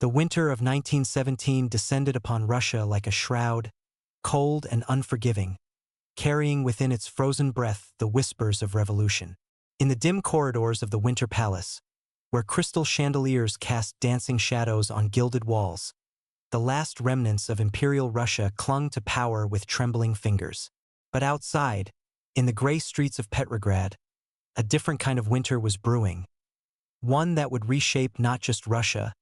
The winter of 1917 descended upon Russia like a shroud, cold and unforgiving, carrying within its frozen breath the whispers of revolution. In the dim corridors of the Winter Palace, where crystal chandeliers cast dancing shadows on gilded walls, the last remnants of Imperial Russia clung to power with trembling fingers. But outside, in the gray streets of Petrograd, a different kind of winter was brewing, one that would reshape not just Russia,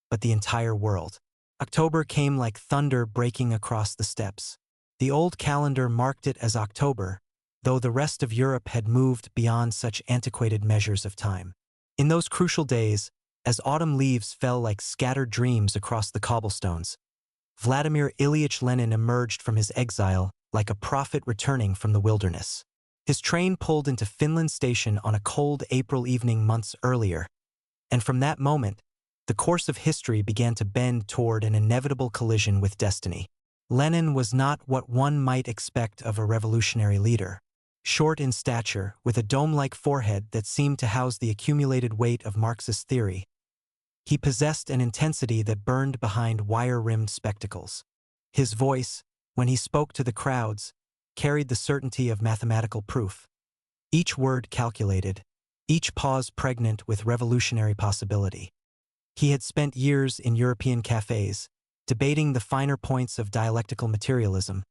but the entire world. October came like thunder breaking across the steppes. The old calendar marked it as October, though the rest of Europe had moved beyond such antiquated measures of time. In those crucial days, as autumn leaves fell like scattered dreams across the cobblestones, Vladimir Ilyich Lenin emerged from his exile like a prophet returning from the wilderness. His train pulled into Finland Station on a cold April evening months earlier, and from that moment, the course of history began to bend toward an inevitable collision with destiny. Lenin was not what one might expect of a revolutionary leader. Short in stature, with a dome-like forehead that seemed to house the accumulated weight of Marxist theory, he possessed an intensity that burned behind wire-rimmed spectacles. His voice, when he spoke to the crowds, carried the certainty of mathematical proof. Each word calculated, each pause pregnant with revolutionary possibility. He had spent years in European cafes, debating the finer points of dialectical materialism,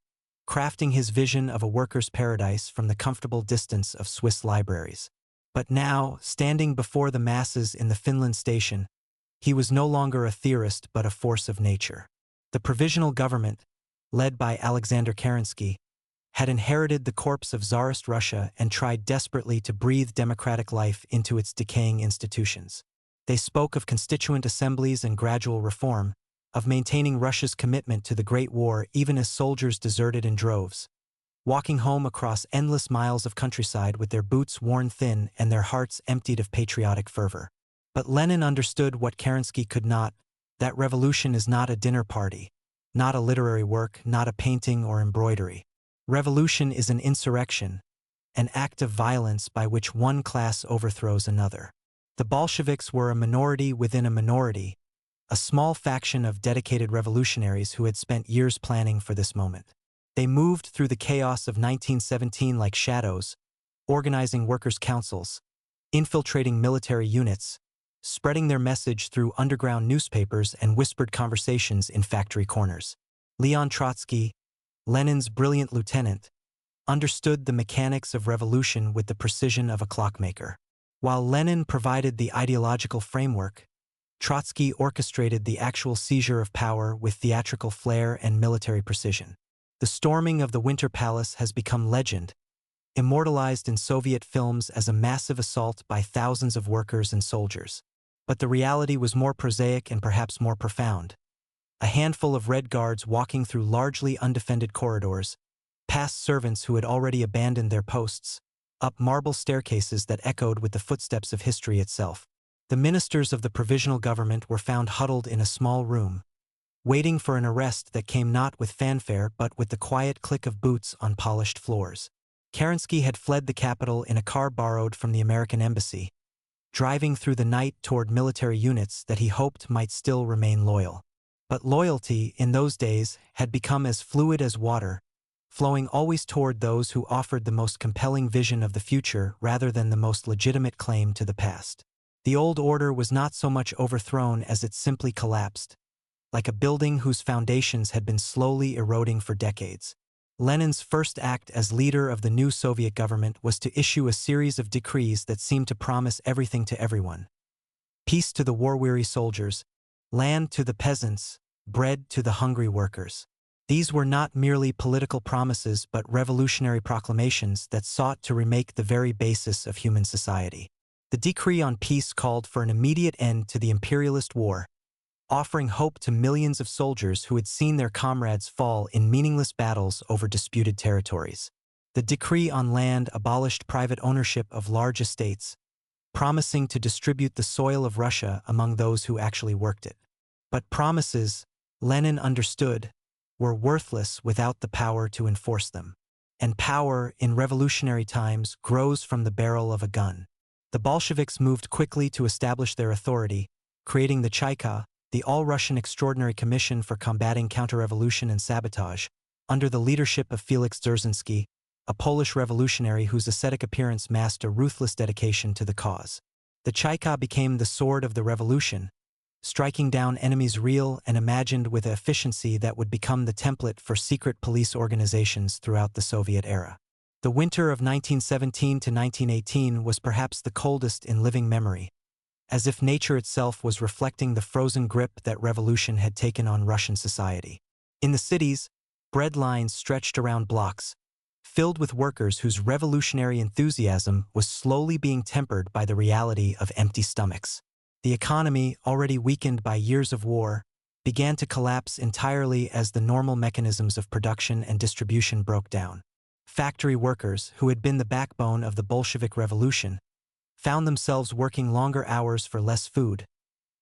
crafting his vision of a worker's paradise from the comfortable distance of Swiss libraries. But now, standing before the masses in the Finland Station, he was no longer a theorist but a force of nature. The provisional government, led by Alexander Kerensky, had inherited the corpse of Tsarist Russia and tried desperately to breathe democratic life into its decaying institutions. They spoke of constituent assemblies and gradual reform, of maintaining Russia's commitment to the Great War even as soldiers deserted in droves, walking home across endless miles of countryside with their boots worn thin and their hearts emptied of patriotic fervor. But Lenin understood what Kerensky could not: that revolution is not a dinner party, not a literary work, not a painting or embroidery. Revolution is an insurrection, an act of violence by which one class overthrows another. The Bolsheviks were a minority within a minority, a small faction of dedicated revolutionaries who had spent years planning for this moment. They moved through the chaos of 1917 like shadows, organizing workers' councils, infiltrating military units, spreading their message through underground newspapers and whispered conversations in factory corners. Leon Trotsky, Lenin's brilliant lieutenant, understood the mechanics of revolution with the precision of a clockmaker. While Lenin provided the ideological framework, Trotsky orchestrated the actual seizure of power with theatrical flair and military precision. The storming of the Winter Palace has become legend, immortalized in Soviet films as a massive assault by thousands of workers and soldiers. But the reality was more prosaic and perhaps more profound. A handful of Red Guards walking through largely undefended corridors, past servants who had already abandoned their posts, up marble staircases that echoed with the footsteps of history itself. The ministers of the provisional government were found huddled in a small room, waiting for an arrest that came not with fanfare but with the quiet click of boots on polished floors. Kerensky had fled the capital in a car borrowed from the American embassy, driving through the night toward military units that he hoped might still remain loyal. But loyalty, in those days, had become as fluid as water, flowing always toward those who offered the most compelling vision of the future rather than the most legitimate claim to the past. The old order was not so much overthrown as it simply collapsed, like a building whose foundations had been slowly eroding for decades. Lenin's first act as leader of the new Soviet government was to issue a series of decrees that seemed to promise everything to everyone. Peace to the war-weary soldiers, land to the peasants, bread to the hungry workers. These were not merely political promises but revolutionary proclamations that sought to remake the very basis of human society. The decree on peace called for an immediate end to the imperialist war, offering hope to millions of soldiers who had seen their comrades fall in meaningless battles over disputed territories. The decree on land abolished private ownership of large estates, promising to distribute the soil of Russia among those who actually worked it. But promises, Lenin understood, were worthless without the power to enforce them. And power, in revolutionary times, grows from the barrel of a gun. The Bolsheviks moved quickly to establish their authority, creating the Chayka, the All-Russian Extraordinary Commission for Combating Counter-Revolution and Sabotage, under the leadership of Felix Dzerzhinsky, a Polish revolutionary whose ascetic appearance masked a ruthless dedication to the cause. The Chayka became the sword of the revolution, striking down enemies real and imagined with an efficiency that would become the template for secret police organizations throughout the Soviet era. The winter of 1917 to 1918 was perhaps the coldest in living memory, as if nature itself was reflecting the frozen grip that revolution had taken on Russian society. In the cities, bread lines stretched around blocks, filled with workers whose revolutionary enthusiasm was slowly being tempered by the reality of empty stomachs. The economy, already weakened by years of war, began to collapse entirely as the normal mechanisms of production and distribution broke down. Factory workers, who had been the backbone of the Bolshevik Revolution, found themselves working longer hours for less food,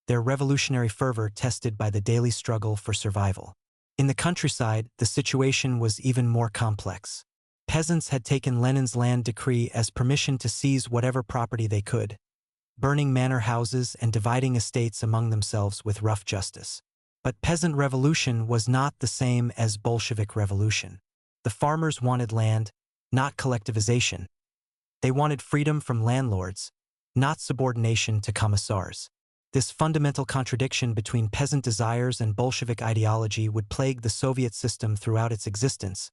their revolutionary fervor tested by the daily struggle for survival. In the countryside, the situation was even more complex. Peasants had taken Lenin's land decree as permission to seize whatever property they could, burning manor houses and dividing estates among themselves with rough justice. But peasant revolution was not the same as Bolshevik revolution. The farmers wanted land, not collectivization. They wanted freedom from landlords, not subordination to commissars. This fundamental contradiction between peasant desires and Bolshevik ideology would plague the Soviet system throughout its existence,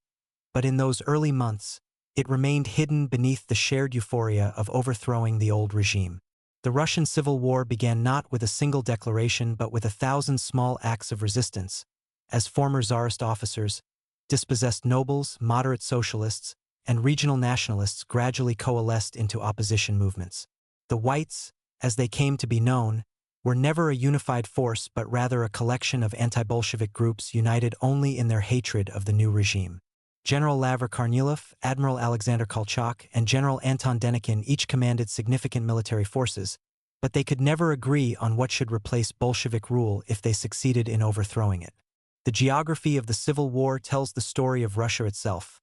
but in those early months, it remained hidden beneath the shared euphoria of overthrowing the old regime. The Russian Civil War began not with a single declaration but with 1,000 small acts of resistance, as former Tsarist officers, dispossessed nobles, moderate socialists, and regional nationalists gradually coalesced into opposition movements. The Whites, as they came to be known, were never a unified force but rather a collection of anti-Bolshevik groups united only in their hatred of the new regime. General Lavr Kornilov, Admiral Alexander Kolchak, and General Anton Denikin each commanded significant military forces, but they could never agree on what should replace Bolshevik rule if they succeeded in overthrowing it. The geography of the Civil War tells the story of Russia itself.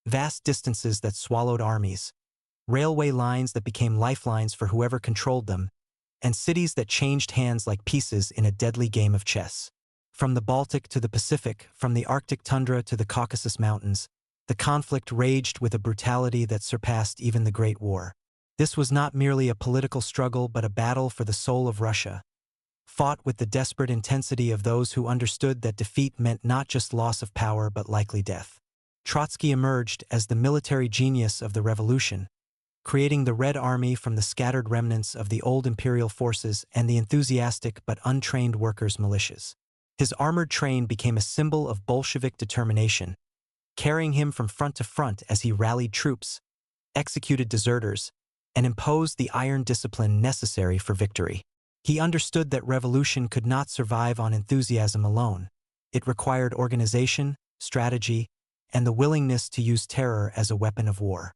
Vast distances that swallowed armies, railway lines that became lifelines for whoever controlled them, and cities that changed hands like pieces in a deadly game of chess. From the Baltic to the Pacific, from the Arctic tundra to the Caucasus Mountains, the conflict raged with a brutality that surpassed even the Great War. This was not merely a political struggle but a battle for the soul of Russia, fought with the desperate intensity of those who understood that defeat meant not just loss of power but likely death. Trotsky emerged as the military genius of the revolution, creating the Red Army from the scattered remnants of the old imperial forces and the enthusiastic but untrained workers' militias. His armored train became a symbol of Bolshevik determination, carrying him from front to front as he rallied troops, executed deserters, and imposed the iron discipline necessary for victory. He understood that revolution could not survive on enthusiasm alone. It required organization, strategy, and the willingness to use terror as a weapon of war.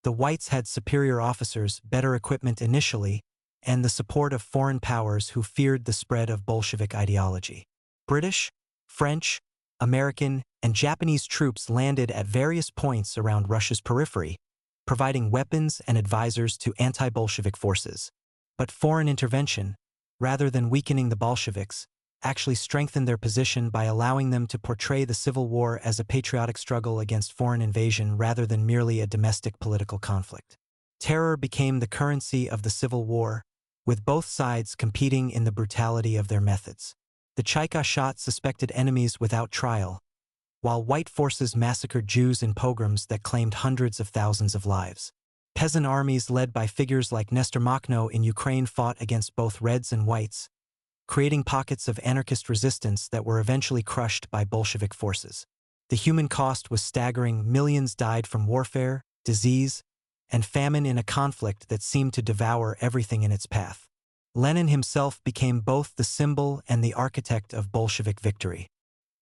The Whites had superior officers, better equipment initially, and the support of foreign powers who feared the spread of Bolshevik ideology. British, French, American, and Japanese troops landed at various points around Russia's periphery, providing weapons and advisors to anti-Bolshevik forces. But foreign intervention, rather than weakening the Bolsheviks, actually strengthened their position by allowing them to portray the Civil War as a patriotic struggle against foreign invasion rather than merely a domestic political conflict. Terror became the currency of the Civil War, with both sides competing in the brutality of their methods. The Chayka shot suspected enemies without trial, while white forces massacred Jews in pogroms that claimed hundreds of thousands of lives. Peasant armies led by figures like Nestor Makhno in Ukraine fought against both Reds and Whites, creating pockets of anarchist resistance that were eventually crushed by Bolshevik forces. The human cost was staggering. Millions died from warfare, disease, and famine in a conflict that seemed to devour everything in its path. Lenin himself became both the symbol and the architect of Bolshevik victory.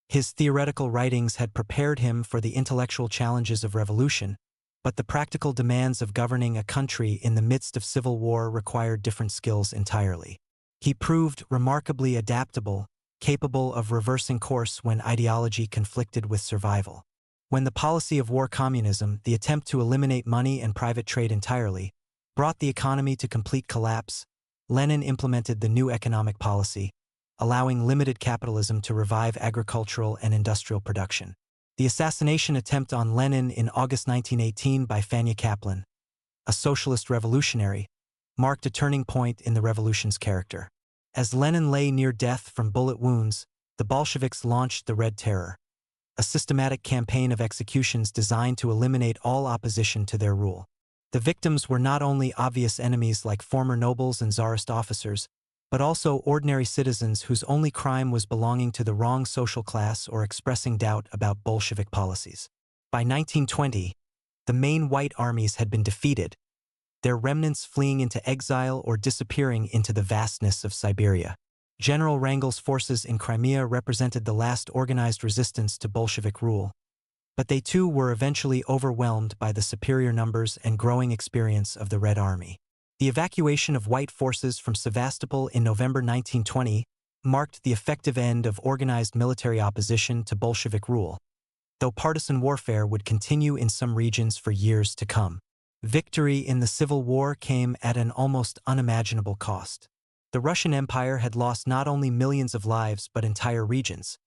His theoretical writings had prepared him for the intellectual challenges of revolution, but the practical demands of governing a country in the midst of civil war required different skills entirely. He proved remarkably adaptable, capable of reversing course when ideology conflicted with survival. When the policy of war communism, the attempt to eliminate money and private trade entirely, brought the economy to complete collapse, Lenin implemented the new economic policy, allowing limited capitalism to revive agricultural and industrial production. The assassination attempt on Lenin in August 1918 by Fanya Kaplan, a socialist revolutionary, marked a turning point in the revolution's character. As Lenin lay near death from bullet wounds, the Bolsheviks launched the Red Terror, a systematic campaign of executions designed to eliminate all opposition to their rule. The victims were not only obvious enemies like former nobles and czarist officers, but also ordinary citizens whose only crime was belonging to the wrong social class or expressing doubt about Bolshevik policies. By 1920, the main white armies had been defeated, their remnants fleeing into exile or disappearing into the vastness of Siberia. General Wrangel's forces in Crimea represented the last organized resistance to Bolshevik rule, but they too were eventually overwhelmed by the superior numbers and growing experience of the Red Army. The evacuation of white forces from Sevastopol in November 1920 marked the effective end of organized military opposition to Bolshevik rule, though partisan warfare would continue in some regions for years to come. Victory in the Civil War came at an almost unimaginable cost. The Russian Empire had lost not only millions of lives but entire regions.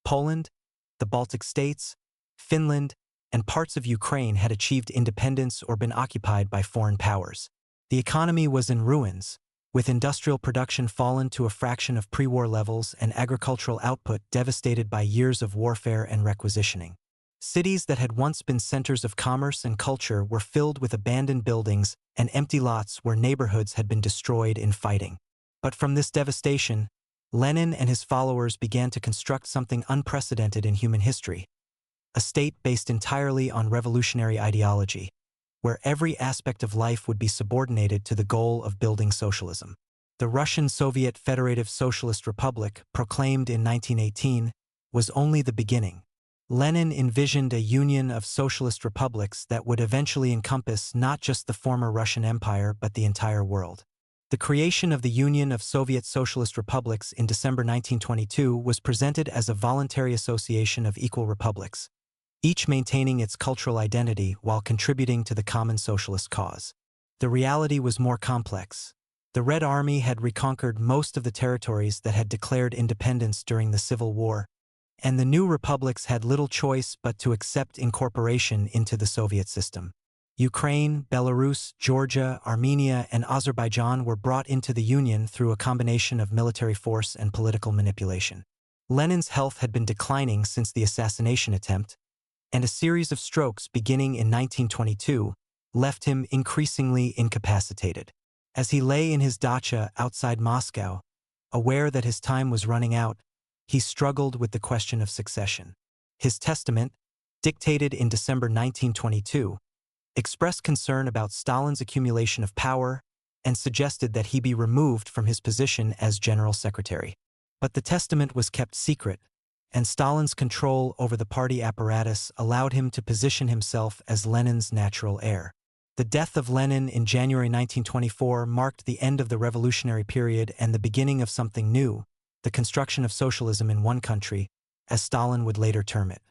Poland, the Baltic states, Finland, and parts of Ukraine had achieved independence or been occupied by foreign powers. The economy was in ruins, with industrial production fallen to a fraction of pre-war levels and agricultural output devastated by years of warfare and requisitioning. Cities that had once been centers of commerce and culture were filled with abandoned buildings and empty lots where neighborhoods had been destroyed in fighting. But from this devastation, Lenin and his followers began to construct something unprecedented in human history, a state based entirely on revolutionary ideology, where every aspect of life would be subordinated to the goal of building socialism. The Russian Soviet Federative Socialist Republic, proclaimed in 1918, was only the beginning. Lenin envisioned a union of socialist republics that would eventually encompass not just the former Russian Empire but the entire world. The creation of the Union of Soviet Socialist Republics in December 1922 was presented as a voluntary association of equal republics, each maintaining its cultural identity while contributing to the common socialist cause. The reality was more complex. The Red Army had reconquered most of the territories that had declared independence during the Civil War, and the new republics had little choice but to accept incorporation into the Soviet system. Ukraine, Belarus, Georgia, Armenia, and Azerbaijan were brought into the Union through a combination of military force and political manipulation. Lenin's health had been declining since the assassination attempt, and a series of strokes beginning in 1922 left him increasingly incapacitated. As he lay in his dacha outside Moscow, aware that his time was running out, he struggled with the question of succession. His testament, dictated in December 1922, expressed concern about Stalin's accumulation of power and suggested that he be removed from his position as general secretary. But the testament was kept secret, and Stalin's control over the party apparatus allowed him to position himself as Lenin's natural heir. The death of Lenin in January 1924 marked the end of the revolutionary period and the beginning of something new, the construction of socialism in one country, as Stalin would later term it.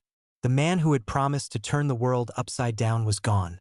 The man who had promised to turn the world upside down was gone,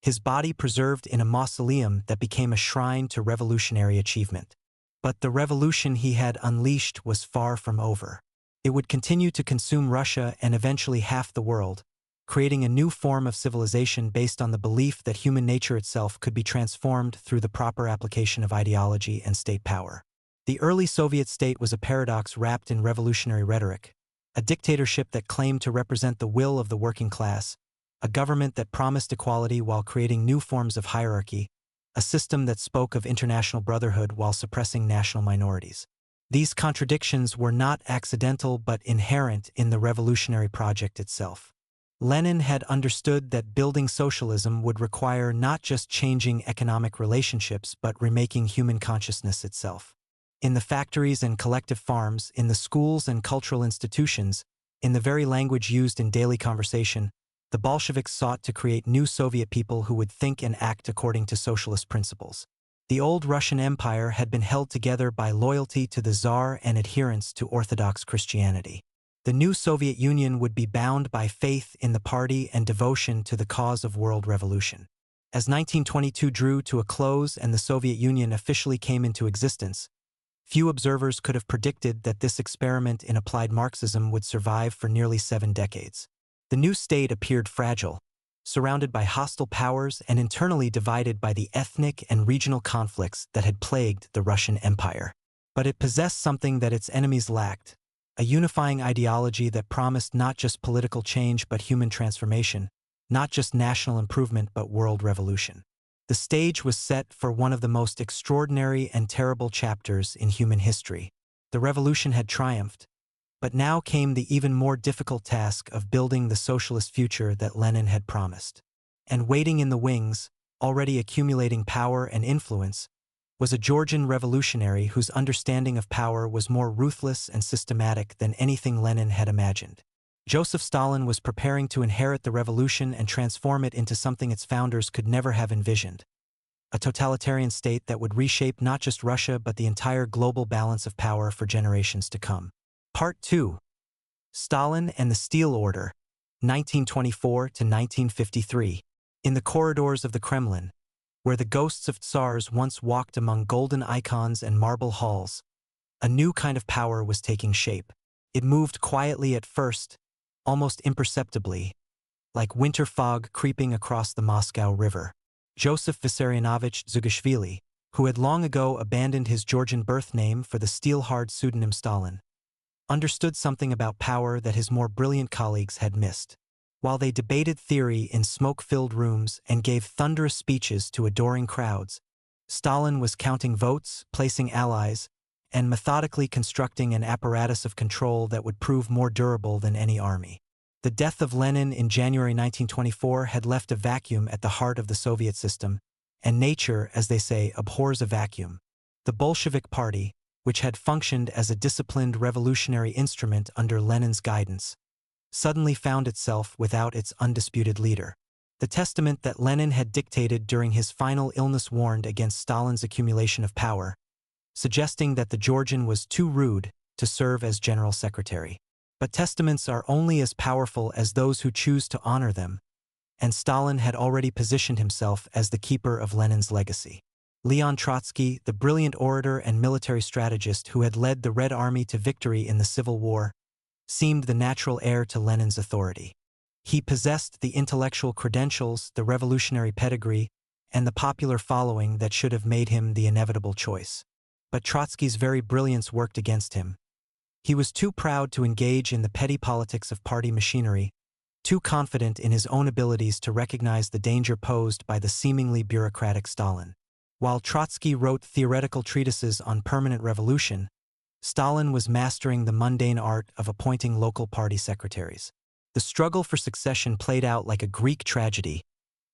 his body preserved in a mausoleum that became a shrine to revolutionary achievement. But the revolution he had unleashed was far from over. It would continue to consume Russia and eventually half the world, creating a new form of civilization based on the belief that human nature itself could be transformed through the proper application of ideology and state power. The early Soviet state was a paradox wrapped in revolutionary rhetoric, a dictatorship that claimed to represent the will of the working class, a government that promised equality while creating new forms of hierarchy, a system that spoke of international brotherhood while suppressing national minorities. These contradictions were not accidental but inherent in the revolutionary project itself. Lenin had understood that building socialism would require not just changing economic relationships but remaking human consciousness itself. In the factories and collective farms, in the schools and cultural institutions, in the very language used in daily conversation, the Bolsheviks sought to create new Soviet people who would think and act according to socialist principles. The old Russian Empire had been held together by loyalty to the Tsar and adherence to Orthodox Christianity. The new Soviet Union would be bound by faith in the party and devotion to the cause of world revolution. As 1922 drew to a close and the Soviet Union officially came into existence, Few observers could have predicted that this experiment in applied Marxism would survive for nearly 7 decades. The new state appeared fragile, surrounded by hostile powers and internally divided by the ethnic and regional conflicts that had plagued the Russian Empire. But it possessed something that its enemies lacked, a unifying ideology that promised not just political change but human transformation, not just national improvement but world revolution. The stage was set for one of the most extraordinary and terrible chapters in human history. The revolution had triumphed, but now came the even more difficult task of building the socialist future that Lenin had promised. And waiting in the wings, already accumulating power and influence, was a Georgian revolutionary whose understanding of power was more ruthless and systematic than anything Lenin had imagined. Joseph Stalin was preparing to inherit the revolution and transform it into something its founders could never have envisioned. A totalitarian state that would reshape not just Russia but the entire global balance of power for generations to come. Part 2. Stalin and the Steel Order, 1924 to 1953. In the corridors of the Kremlin, where the ghosts of tsars once walked among golden icons and marble halls, a new kind of power was taking shape. It moved quietly at first, almost imperceptibly, like winter fog creeping across the Moscow River. Joseph Vissarionovich Zugashvili, who had long ago abandoned his Georgian birth name for the steel-hard pseudonym Stalin, understood something about power that his more brilliant colleagues had missed. While they debated theory in smoke-filled rooms and gave thunderous speeches to adoring crowds, Stalin was counting votes, placing allies, and methodically constructing an apparatus of control that would prove more durable than any army. The death of Lenin in January 1924 had left a vacuum at the heart of the Soviet system, and nature, as they say, abhors a vacuum. The Bolshevik Party, which had functioned as a disciplined revolutionary instrument under Lenin's guidance, suddenly found itself without its undisputed leader. The testament that Lenin had dictated during his final illness warned against Stalin's accumulation of power, suggesting that the Georgian was too rude to serve as general secretary. But testaments are only as powerful as those who choose to honor them, and Stalin had already positioned himself as the keeper of Lenin's legacy. Leon Trotsky, the brilliant orator and military strategist who had led the Red Army to victory in the Civil War, seemed the natural heir to Lenin's authority. He possessed the intellectual credentials, the revolutionary pedigree, and the popular following that should have made him the inevitable choice. But Trotsky's very brilliance worked against him. He was too proud to engage in the petty politics of party machinery, too confident in his own abilities to recognize the danger posed by the seemingly bureaucratic Stalin. While Trotsky wrote theoretical treatises on permanent revolution, Stalin was mastering the mundane art of appointing local party secretaries. The struggle for succession played out like a Greek tragedy,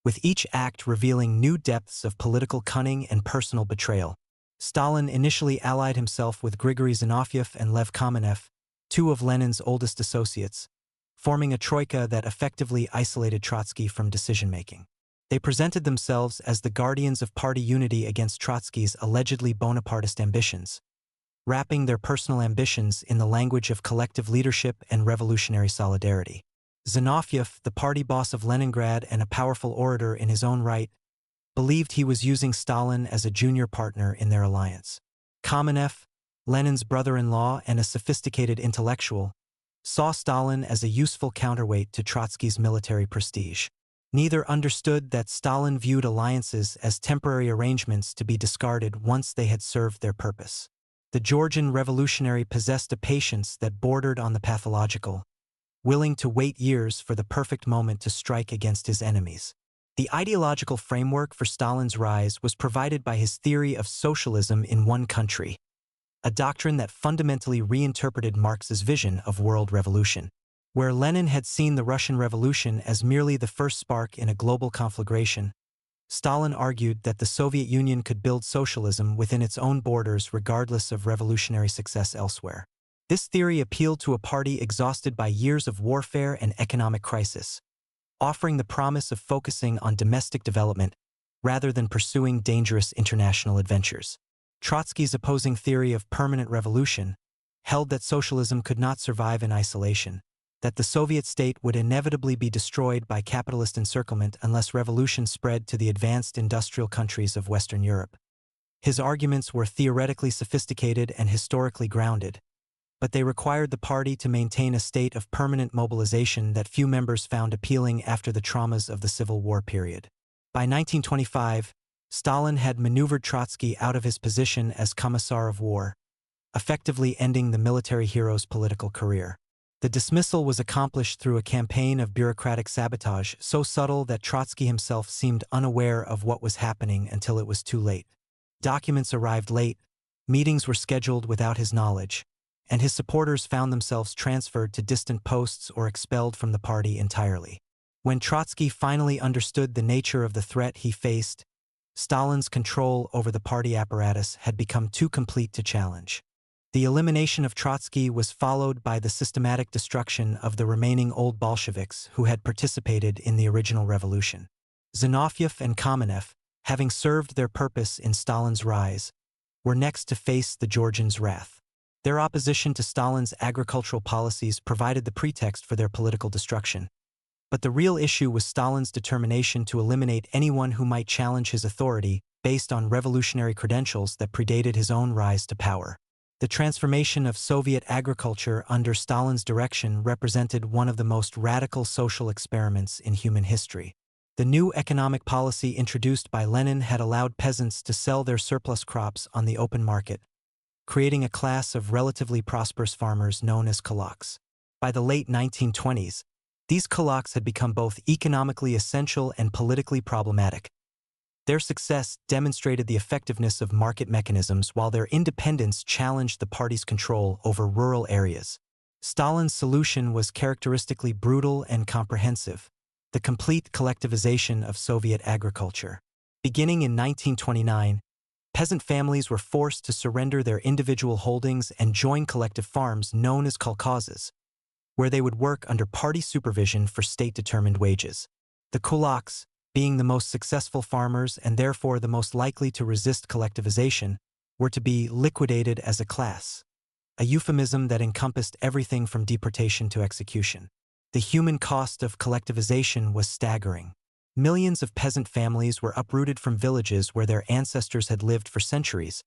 with each act revealing new depths of political cunning and personal betrayal. Stalin initially allied himself with Grigory Zinoviev and Lev Kamenev, two of Lenin's oldest associates, forming a troika that effectively isolated Trotsky from decision-making. They presented themselves as the guardians of party unity against Trotsky's allegedly Bonapartist ambitions, wrapping their personal ambitions in the language of collective leadership and revolutionary solidarity. Zinoviev, the party boss of Leningrad and a powerful orator in his own right, believed he was using Stalin as a junior partner in their alliance. Kamenev, Lenin's brother-in-law and a sophisticated intellectual, saw Stalin as a useful counterweight to Trotsky's military prestige. Neither understood that Stalin viewed alliances as temporary arrangements to be discarded once they had served their purpose. The Georgian revolutionary possessed a patience that bordered on the pathological, willing to wait years for the perfect moment to strike against his enemies. The ideological framework for Stalin's rise was provided by his theory of socialism in one country, a doctrine that fundamentally reinterpreted Marx's vision of world revolution. Where Lenin had seen the Russian Revolution as merely the first spark in a global conflagration, Stalin argued that the Soviet Union could build socialism within its own borders regardless of revolutionary success elsewhere. This theory appealed to a party exhausted by years of warfare and economic crisis, offering the promise of focusing on domestic development rather than pursuing dangerous international adventures. Trotsky's opposing theory of permanent revolution held that socialism could not survive in isolation, that the Soviet state would inevitably be destroyed by capitalist encirclement unless revolution spread to the advanced industrial countries of Western Europe. His arguments were theoretically sophisticated and historically grounded, but they required the party to maintain a state of permanent mobilization that few members found appealing after the traumas of the Civil War period. By 1925, Stalin had maneuvered Trotsky out of his position as Commissar of War, effectively ending the military hero's political career. The dismissal was accomplished through a campaign of bureaucratic sabotage so subtle that Trotsky himself seemed unaware of what was happening until it was too late. Documents arrived late, meetings were scheduled without his knowledge, and his supporters found themselves transferred to distant posts or expelled from the party entirely. When Trotsky finally understood the nature of the threat he faced, Stalin's control over the party apparatus had become too complete to challenge. The elimination of Trotsky was followed by the systematic destruction of the remaining old Bolsheviks who had participated in the original revolution. Zinoviev and Kamenev, having served their purpose in Stalin's rise, were next to face the Georgians' wrath. Their opposition to Stalin's agricultural policies provided the pretext for their political destruction. But the real issue was Stalin's determination to eliminate anyone who might challenge his authority based on revolutionary credentials that predated his own rise to power. The transformation of Soviet agriculture under Stalin's direction represented one of the most radical social experiments in human history. The new economic policy introduced by Lenin had allowed peasants to sell their surplus crops on the open market, creating a class of relatively prosperous farmers known as kulaks. By the late 1920s, these kulaks had become both economically essential and politically problematic. Their success demonstrated the effectiveness of market mechanisms while their independence challenged the party's control over rural areas. Stalin's solution was characteristically brutal and comprehensive: the complete collectivization of Soviet agriculture. Beginning in 1929, peasant families were forced to surrender their individual holdings and join collective farms known as kolkhozes, where they would work under party supervision for state-determined wages. The kulaks, being the most successful farmers and therefore the most likely to resist collectivization, were to be liquidated as a class, a euphemism that encompassed everything from deportation to execution. The human cost of collectivization was staggering. Millions of peasant families were uprooted from villages where their ancestors had lived for centuries,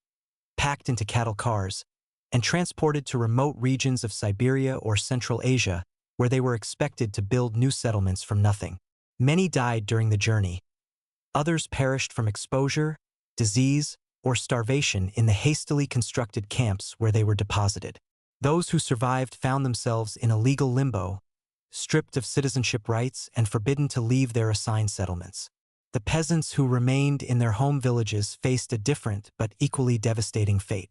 packed into cattle cars, and transported to remote regions of Siberia or Central Asia, where they were expected to build new settlements from nothing. Many died during the journey. Others perished from exposure, disease, or starvation in the hastily constructed camps where they were deposited. Those who survived found themselves in a legal limbo, stripped of citizenship rights and forbidden to leave their assigned settlements. The peasants who remained in their home villages faced a different but equally devastating fate.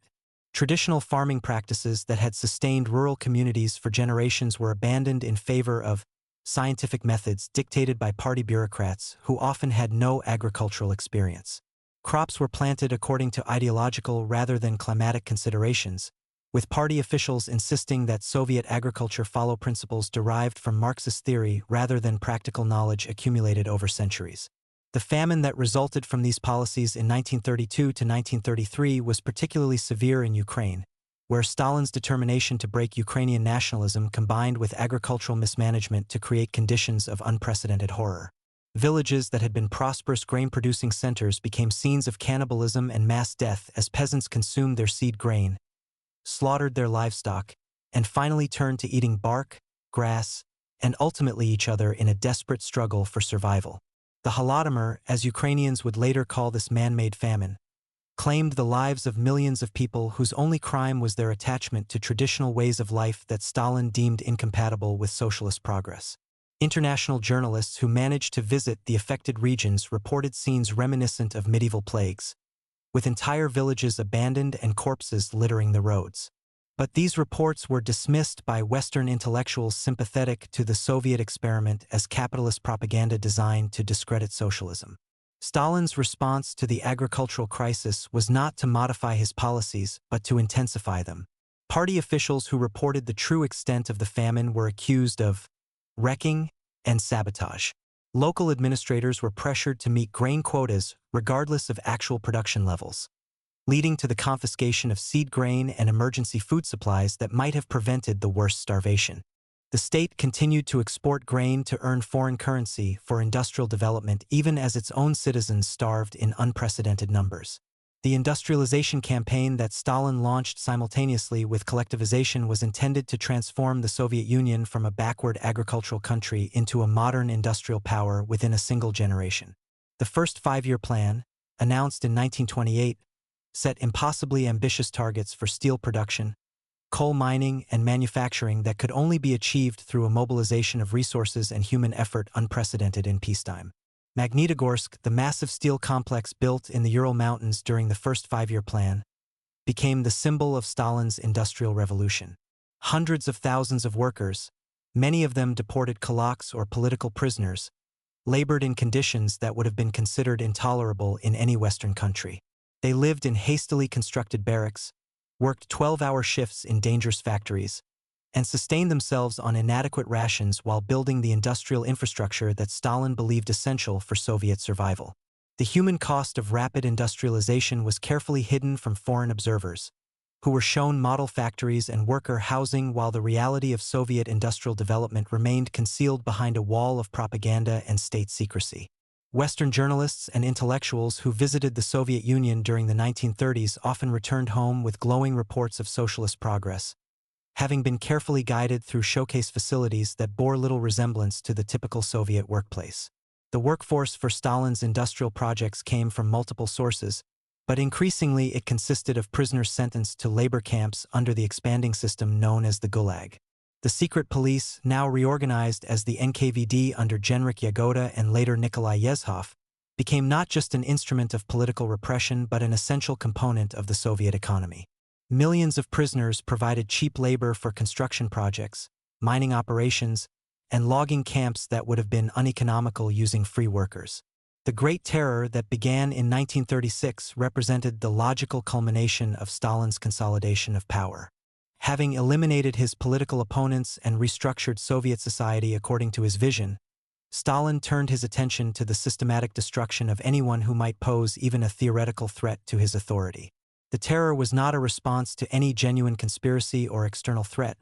Traditional farming practices that had sustained rural communities for generations were abandoned in favor of scientific methods dictated by party bureaucrats who often had no agricultural experience. Crops were planted according to ideological rather than climatic considerations, with party officials insisting that Soviet agriculture follow principles derived from Marxist theory rather than practical knowledge accumulated over centuries. The famine that resulted from these policies in 1932 to 1933 was particularly severe in Ukraine, where Stalin's determination to break Ukrainian nationalism combined with agricultural mismanagement to create conditions of unprecedented horror. Villages that had been prosperous grain-producing centers became scenes of cannibalism and mass death as peasants consumed their seed grain, slaughtered their livestock, and finally turned to eating bark, grass, and ultimately each other in a desperate struggle for survival. The Holodomor, as Ukrainians would later call this man-made famine, claimed the lives of millions of people whose only crime was their attachment to traditional ways of life that Stalin deemed incompatible with socialist progress. International journalists who managed to visit the affected regions reported scenes reminiscent of medieval plagues, with entire villages abandoned and corpses littering the roads. But these reports were dismissed by Western intellectuals sympathetic to the Soviet experiment as capitalist propaganda designed to discredit socialism. Stalin's response to the agricultural crisis was not to modify his policies, but to intensify them. Party officials who reported the true extent of the famine were accused of wrecking and sabotage. Local administrators were pressured to meet grain quotas regardless of actual production levels, leading to the confiscation of seed grain and emergency food supplies that might have prevented the worst starvation. The state continued to export grain to earn foreign currency for industrial development even as its own citizens starved in unprecedented numbers. The industrialization campaign that Stalin launched simultaneously with collectivization was intended to transform the Soviet Union from a backward agricultural country into a modern industrial power within a single generation. The first five-year plan, announced in 1928, set impossibly ambitious targets for steel production, coal mining, and manufacturing that could only be achieved through a mobilization of resources and human effort unprecedented in peacetime. Magnitogorsk, the massive steel complex built in the Ural Mountains during the first five-year plan, became the symbol of Stalin's industrial revolution. Hundreds of thousands of workers, many of them deported kulaks or political prisoners, labored in conditions that would have been considered intolerable in any Western country. They lived in hastily constructed barracks, worked 12-hour shifts in dangerous factories, and sustained themselves on inadequate rations while building the industrial infrastructure that Stalin believed essential for Soviet survival. The human cost of rapid industrialization was carefully hidden from foreign observers, who were shown model factories and worker housing while the reality of Soviet industrial development remained concealed behind a wall of propaganda and state secrecy. Western journalists and intellectuals who visited the Soviet Union during the 1930s often returned home with glowing reports of socialist progress, having been carefully guided through showcase facilities that bore little resemblance to the typical Soviet workplace. The workforce for Stalin's industrial projects came from multiple sources, but increasingly it consisted of prisoners sentenced to labor camps under the expanding system known as the Gulag. The secret police, now reorganized as the NKVD under Genrikh Yagoda and later Nikolai Yezhov, became not just an instrument of political repression but an essential component of the Soviet economy. Millions of prisoners provided cheap labor for construction projects, mining operations, and logging camps that would have been uneconomical using free workers. The Great Terror that began in 1936 represented the logical culmination of Stalin's consolidation of power. Having eliminated his political opponents and restructured Soviet society according to his vision, Stalin turned his attention to the systematic destruction of anyone who might pose even a theoretical threat to his authority. The terror was not a response to any genuine conspiracy or external threat,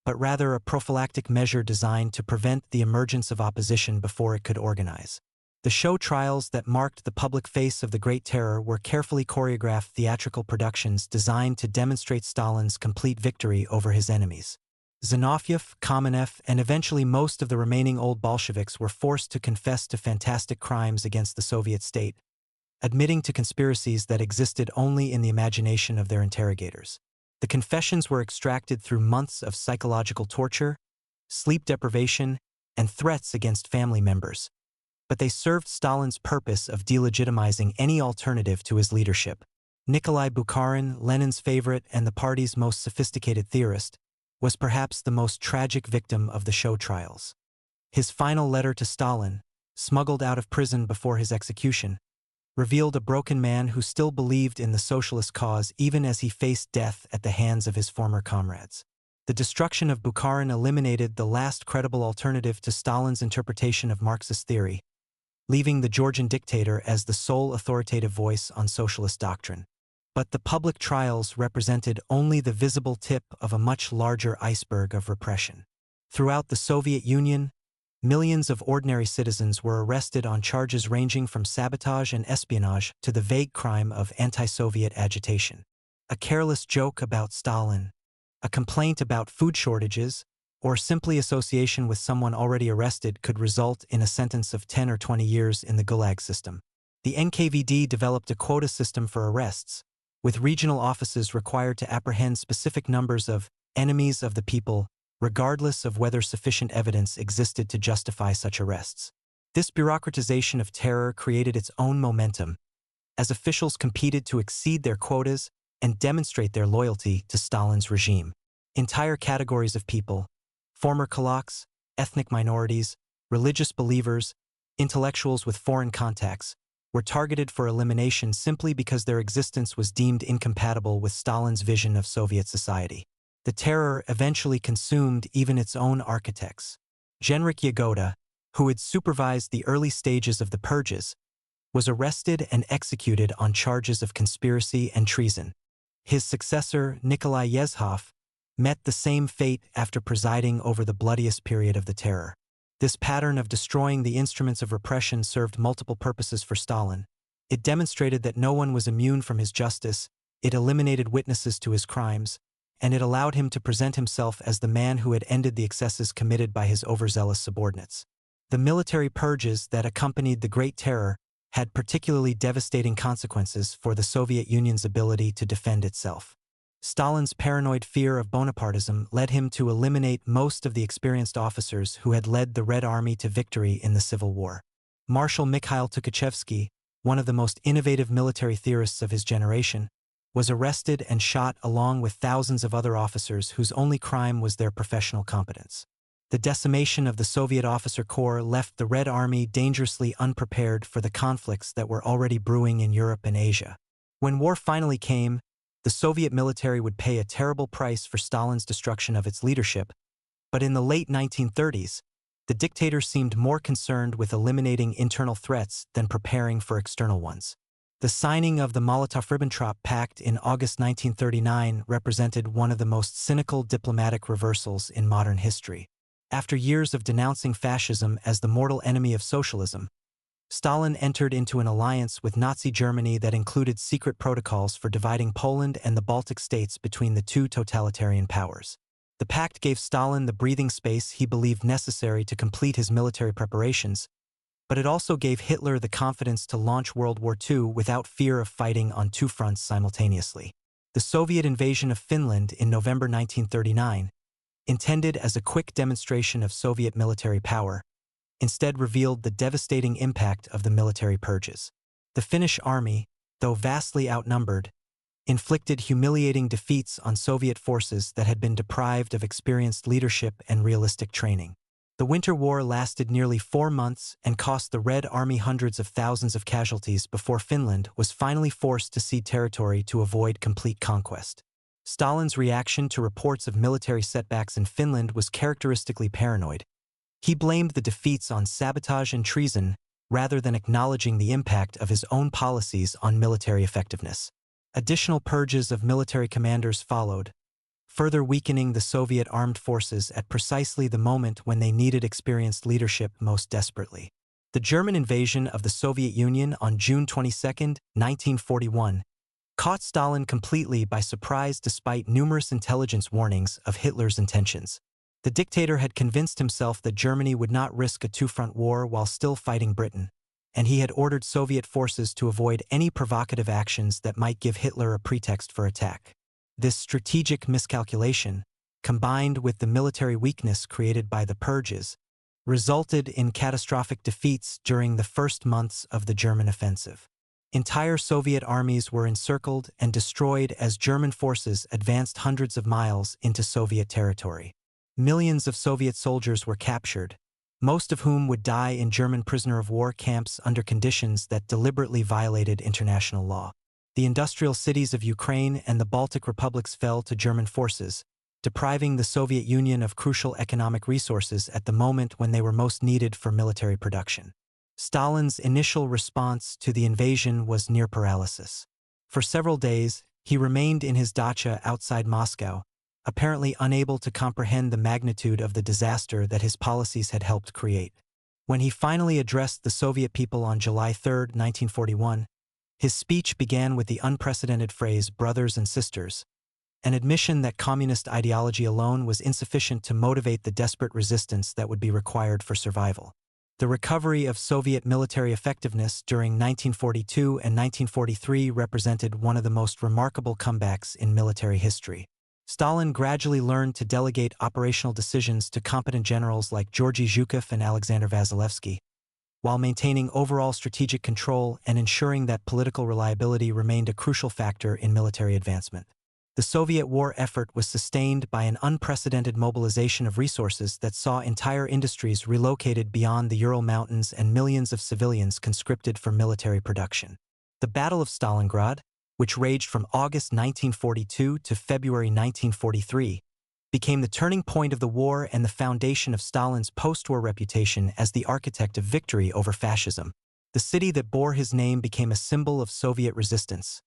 but rather a prophylactic measure designed to prevent the emergence of opposition before it could organize. The show trials that marked the public face of the Great Terror were carefully choreographed theatrical productions designed to demonstrate Stalin's complete victory over his enemies. Zinoviev, Kamenev, and eventually most of the remaining old Bolsheviks were forced to confess to fantastic crimes against the Soviet state, admitting to conspiracies that existed only in the imagination of their interrogators. The confessions were extracted through months of psychological torture, sleep deprivation, and threats against family members. But they served Stalin's purpose of delegitimizing any alternative to his leadership. Nikolai Bukharin, Lenin's favorite and the party's most sophisticated theorist, was perhaps the most tragic victim of the show trials. His final letter to Stalin, smuggled out of prison before his execution, revealed a broken man who still believed in the socialist cause even as he faced death at the hands of his former comrades. The destruction of Bukharin eliminated the last credible alternative to Stalin's interpretation of Marxist theory, leaving the Georgian dictator as the sole authoritative voice on socialist doctrine. But the public trials represented only the visible tip of a much larger iceberg of repression. Throughout the Soviet Union, millions of ordinary citizens were arrested on charges ranging from sabotage and espionage to the vague crime of anti-Soviet agitation. A careless joke about Stalin, a complaint about food shortages, or simply association with someone already arrested could result in a sentence of 10 or 20 years in the Gulag system. The NKVD developed a quota system for arrests, with regional offices required to apprehend specific numbers of enemies of the people, regardless of whether sufficient evidence existed to justify such arrests. This bureaucratization of terror created its own momentum, as officials competed to exceed their quotas and demonstrate their loyalty to Stalin's regime. Entire categories of people, former kulaks, ethnic minorities, religious believers, intellectuals with foreign contacts, were targeted for elimination simply because their existence was deemed incompatible with Stalin's vision of Soviet society. The terror eventually consumed even its own architects. Genrikh Yagoda, who had supervised the early stages of the purges, was arrested and executed on charges of conspiracy and treason. His successor, Nikolai Yezhov, met the same fate after presiding over the bloodiest period of the terror. This pattern of destroying the instruments of repression served multiple purposes for Stalin, It demonstrated that no one was immune from his justice, it eliminated witnesses to his crimes, and it allowed him to present himself as the man who had ended the excesses committed by his overzealous subordinates. The military purges that accompanied the Great Terror had particularly devastating consequences for the Soviet Union's ability to defend itself. Stalin's paranoid fear of Bonapartism led him to eliminate most of the experienced officers who had led the Red Army to victory in the Civil War. Marshal Mikhail Tukhachevsky, one of the most innovative military theorists of his generation, was arrested and shot along with thousands of other officers whose only crime was their professional competence. The decimation of the Soviet officer corps left the Red Army dangerously unprepared for the conflicts that were already brewing in Europe and Asia. When war finally came, the Soviet military would pay a terrible price for Stalin's destruction of its leadership, but in the late 1930s, the dictator seemed more concerned with eliminating internal threats than preparing for external ones. The signing of the Molotov-Ribbentrop Pact in August 1939 represented one of the most cynical diplomatic reversals in modern history. After years of denouncing fascism as the mortal enemy of socialism, Stalin entered into an alliance with Nazi Germany that included secret protocols for dividing Poland and the Baltic states between the two totalitarian powers. The pact gave Stalin the breathing space he believed necessary to complete his military preparations, but it also gave Hitler the confidence to launch World War II without fear of fighting on two fronts simultaneously. The Soviet invasion of Finland in November 1939, intended as a quick demonstration of Soviet military power, instead revealed the devastating impact of the military purges. The Finnish army, though vastly outnumbered, inflicted humiliating defeats on Soviet forces that had been deprived of experienced leadership and realistic training. The Winter War lasted nearly 4 months and cost the Red Army hundreds of thousands of casualties before Finland was finally forced to cede territory to avoid complete conquest. Stalin's reaction to reports of military setbacks in Finland was characteristically paranoid. He blamed the defeats on sabotage and treason rather than acknowledging the impact of his own policies on military effectiveness. Additional purges of military commanders followed, further weakening the Soviet armed forces at precisely the moment when they needed experienced leadership most desperately. The German invasion of the Soviet Union on June 22, 1941, caught Stalin completely by surprise despite numerous intelligence warnings of Hitler's intentions. The dictator had convinced himself that Germany would not risk a two-front war while still fighting Britain, and he had ordered Soviet forces to avoid any provocative actions that might give Hitler a pretext for attack. This strategic miscalculation, combined with the military weakness created by the purges, resulted in catastrophic defeats during the first months of the German offensive. Entire Soviet armies were encircled and destroyed as German forces advanced hundreds of miles into Soviet territory. Millions of Soviet soldiers were captured, most of whom would die in German prisoner-of-war camps under conditions that deliberately violated international law. The industrial cities of Ukraine and the Baltic republics fell to German forces, depriving the Soviet Union of crucial economic resources at the moment when they were most needed for military production. Stalin's initial response to the invasion was near paralysis. For several days, he remained in his dacha outside Moscow, apparently unable to comprehend the magnitude of the disaster that his policies had helped create. When he finally addressed the Soviet people on July 3, 1941, his speech began with the unprecedented phrase "brothers and sisters," an admission that communist ideology alone was insufficient to motivate the desperate resistance that would be required for survival. The recovery of Soviet military effectiveness during 1942 and 1943 represented one of the most remarkable comebacks in military history. Stalin gradually learned to delegate operational decisions to competent generals like Georgy Zhukov and Alexander Vasilevsky, while maintaining overall strategic control and ensuring that political reliability remained a crucial factor in military advancement. The Soviet war effort was sustained by an unprecedented mobilization of resources that saw entire industries relocated beyond the Ural Mountains and millions of civilians conscripted for military production. The Battle of Stalingrad, which raged from August 1942 to February 1943, became the turning point of the war and the foundation of Stalin's post-war reputation as the architect of victory over fascism. The city that bore his name became a symbol of Soviet resistance,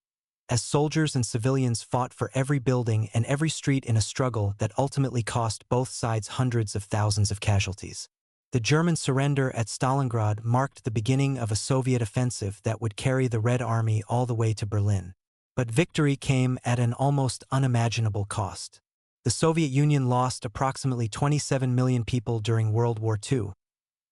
as soldiers and civilians fought for every building and every street in a struggle that ultimately cost both sides hundreds of thousands of casualties. The German surrender at Stalingrad marked the beginning of a Soviet offensive that would carry the Red Army all the way to Berlin. But victory came at an almost unimaginable cost. The Soviet Union lost approximately 27 million people during World War II,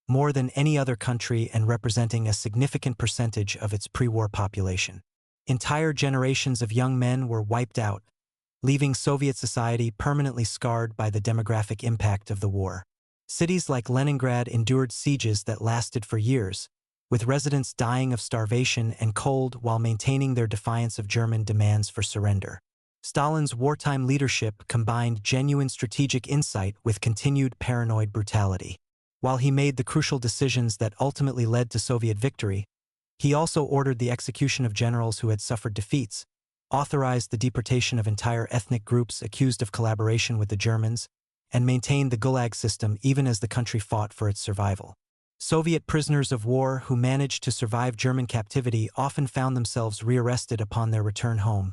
more than any other country and representing a significant percentage of its pre-war population. Entire generations of young men were wiped out, leaving Soviet society permanently scarred by the demographic impact of the war. Cities like Leningrad endured sieges that lasted for years, with residents dying of starvation and cold while maintaining their defiance of German demands for surrender. Stalin's wartime leadership combined genuine strategic insight with continued paranoid brutality. While he made the crucial decisions that ultimately led to Soviet victory, he also ordered the execution of generals who had suffered defeats, authorized the deportation of entire ethnic groups accused of collaboration with the Germans, and maintained the Gulag system even as the country fought for its survival. Soviet prisoners of war who managed to survive German captivity often found themselves rearrested upon their return home,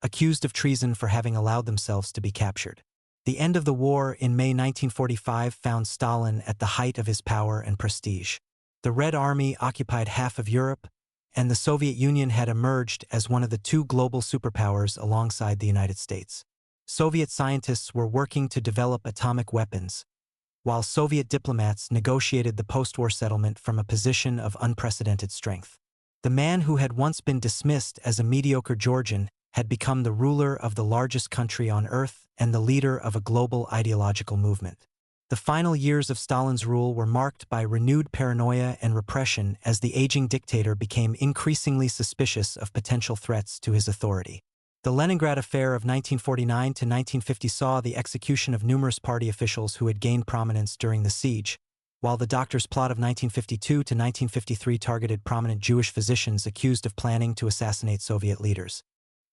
accused of treason for having allowed themselves to be captured. The end of the war in May 1945 found Stalin at the height of his power and prestige. The Red Army occupied half of Europe, and the Soviet Union had emerged as one of the two global superpowers alongside the United States. Soviet scientists were working to develop atomic weapons, while Soviet diplomats negotiated the post-war settlement from a position of unprecedented strength. The man who had once been dismissed as a mediocre Georgian had become the ruler of the largest country on earth and the leader of a global ideological movement. The final years of Stalin's rule were marked by renewed paranoia and repression as the aging dictator became increasingly suspicious of potential threats to his authority. The Leningrad Affair of 1949 to 1950 saw the execution of numerous party officials who had gained prominence during the siege, while the Doctor's Plot of 1952 to 1953 targeted prominent Jewish physicians accused of planning to assassinate Soviet leaders.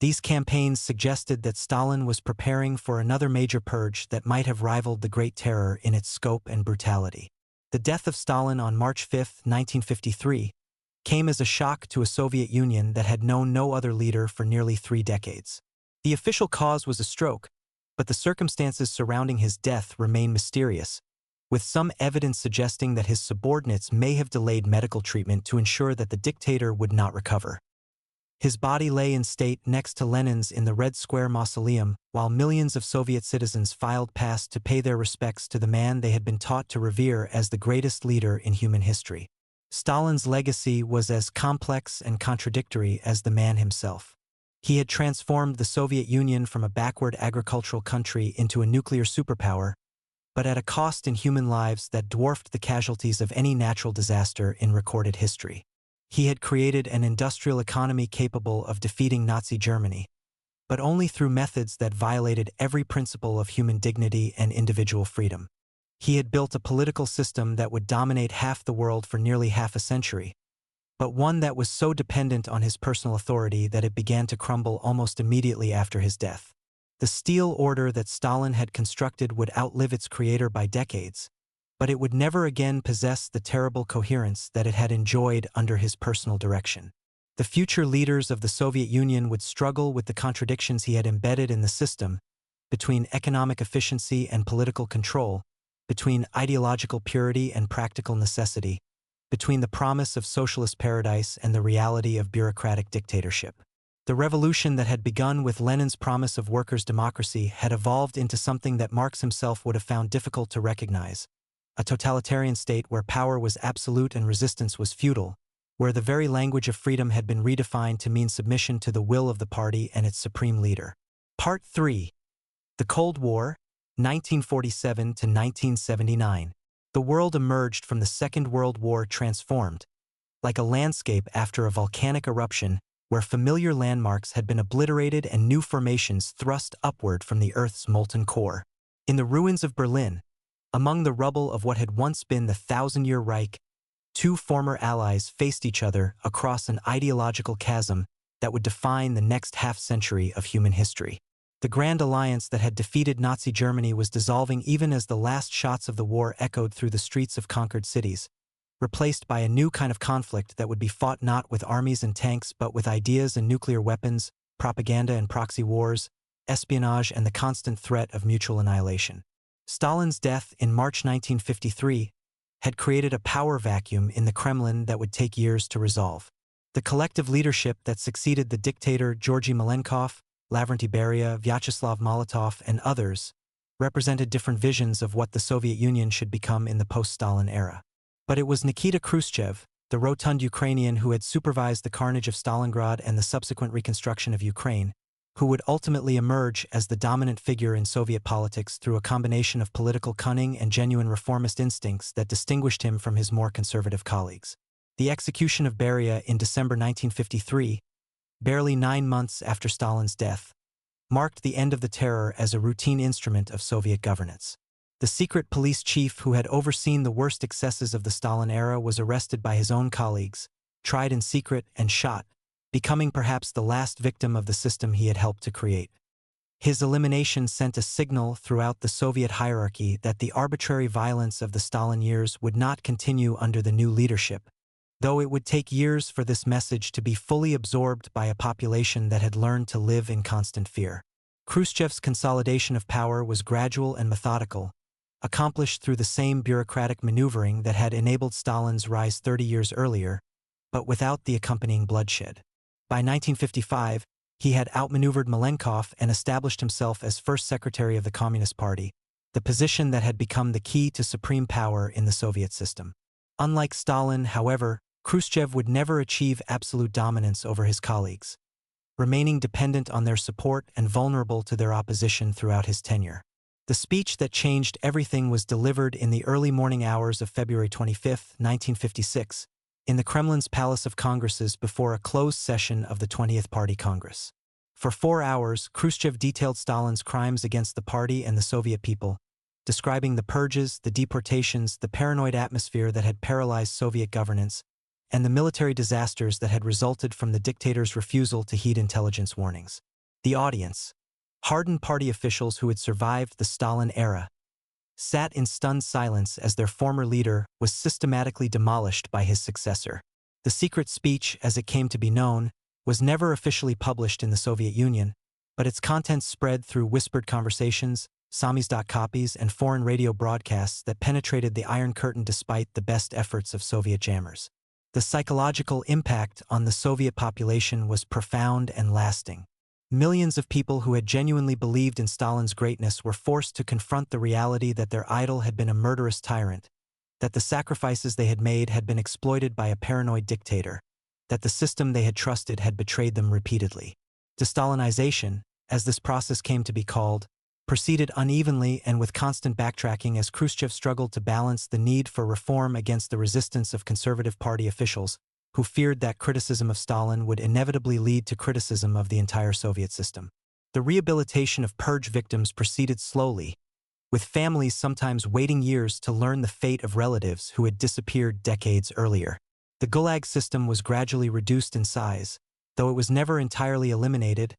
These campaigns suggested that Stalin was preparing for another major purge that might have rivaled the Great Terror in its scope and brutality. The death of Stalin on March 5, 1953, came as a shock to a Soviet Union that had known no other leader for nearly 3 decades. The official cause was a stroke, but the circumstances surrounding his death remain mysterious, with some evidence suggesting that his subordinates may have delayed medical treatment to ensure that the dictator would not recover. His body lay in state next to Lenin's in the Red Square Mausoleum, while millions of Soviet citizens filed past to pay their respects to the man they had been taught to revere as the greatest leader in human history. Stalin's legacy was as complex and contradictory as the man himself. He had transformed the Soviet Union from a backward agricultural country into a nuclear superpower, but at a cost in human lives that dwarfed the casualties of any natural disaster in recorded history. He had created an industrial economy capable of defeating Nazi Germany, but only through methods that violated every principle of human dignity and individual freedom. He had built a political system that would dominate half the world for nearly half a century, but one that was so dependent on his personal authority that it began to crumble almost immediately after his death. The steel order that Stalin had constructed would outlive its creator by decades, but it would never again possess the terrible coherence that it had enjoyed under his personal direction. The future leaders of the Soviet Union would struggle with the contradictions he had embedded in the system, between economic efficiency and political control, between ideological purity and practical necessity, between the promise of socialist paradise and the reality of bureaucratic dictatorship. The revolution that had begun with Lenin's promise of workers' democracy had evolved into something that Marx himself would have found difficult to recognize: a totalitarian state where power was absolute and resistance was futile, where the very language of freedom had been redefined to mean submission to the will of the party and its supreme leader. Part 3. The Cold War, 1947 to 1979. The world emerged from the Second World War transformed, like a landscape after a volcanic eruption where familiar landmarks had been obliterated and new formations thrust upward from the Earth's molten core. In the ruins of Berlin, among the rubble of what had once been the Thousand-Year Reich, two former allies faced each other across an ideological chasm that would define the next half-century of human history. The Grand Alliance that had defeated Nazi Germany was dissolving even as the last shots of the war echoed through the streets of conquered cities, replaced by a new kind of conflict that would be fought not with armies and tanks but with ideas and nuclear weapons, propaganda and proxy wars, espionage and the constant threat of mutual annihilation. Stalin's death in March 1953 had created a power vacuum in the Kremlin that would take years to resolve. The collective leadership that succeeded the dictator Georgy Malenkov, Lavrentiy Beria, Vyacheslav Molotov, and others represented different visions of what the Soviet Union should become in the post-Stalin era. But it was Nikita Khrushchev, the rotund Ukrainian who had supervised the carnage of Stalingrad and the subsequent reconstruction of Ukraine, who would ultimately emerge as the dominant figure in Soviet politics through a combination of political cunning and genuine reformist instincts that distinguished him from his more conservative colleagues. The execution of Beria in December 1953, barely 9 months after Stalin's death, marked the end of the terror as a routine instrument of Soviet governance. The secret police chief who had overseen the worst excesses of the Stalin era was arrested by his own colleagues, tried in secret, and shot, becoming perhaps the last victim of the system he had helped to create. His elimination sent a signal throughout the Soviet hierarchy that the arbitrary violence of the Stalin years would not continue under the new leadership, though it would take years for this message to be fully absorbed by a population that had learned to live in constant fear. Khrushchev's consolidation of power was gradual and methodical, accomplished through the same bureaucratic maneuvering that had enabled Stalin's rise 30 years earlier, but without the accompanying bloodshed. By 1955, he had outmaneuvered Malenkov and established himself as first secretary of the Communist Party, the position that had become the key to supreme power in the Soviet system. Unlike Stalin, however, Khrushchev would never achieve absolute dominance over his colleagues, remaining dependent on their support and vulnerable to their opposition throughout his tenure. The speech that changed everything was delivered in the early morning hours of February 25, 1956, in the Kremlin's Palace of Congresses before a closed session of the 20th Party Congress. For 4 hours, Khrushchev detailed Stalin's crimes against the party and the Soviet people, describing the purges, the deportations, the paranoid atmosphere that had paralyzed Soviet governance, and the military disasters that had resulted from the dictator's refusal to heed intelligence warnings. The audience, hardened party officials who had survived the Stalin era, sat in stunned silence as their former leader was systematically demolished by his successor. The secret speech, as it came to be known, was never officially published in the Soviet Union, but its contents spread through whispered conversations, samizdat copies, and foreign radio broadcasts that penetrated the Iron Curtain despite the best efforts of Soviet jammers. The psychological impact on the Soviet population was profound and lasting. Millions of people who had genuinely believed in Stalin's greatness were forced to confront the reality that their idol had been a murderous tyrant, that the sacrifices they had made had been exploited by a paranoid dictator, that the system they had trusted had betrayed them repeatedly. De-Stalinization, as this process came to be called, proceeded unevenly and with constant backtracking as Khrushchev struggled to balance the need for reform against the resistance of conservative party officials, who feared that criticism of Stalin would inevitably lead to criticism of the entire Soviet system. The rehabilitation of purge victims proceeded slowly, with families sometimes waiting years to learn the fate of relatives who had disappeared decades earlier. The Gulag system was gradually reduced in size, though it was never entirely eliminated,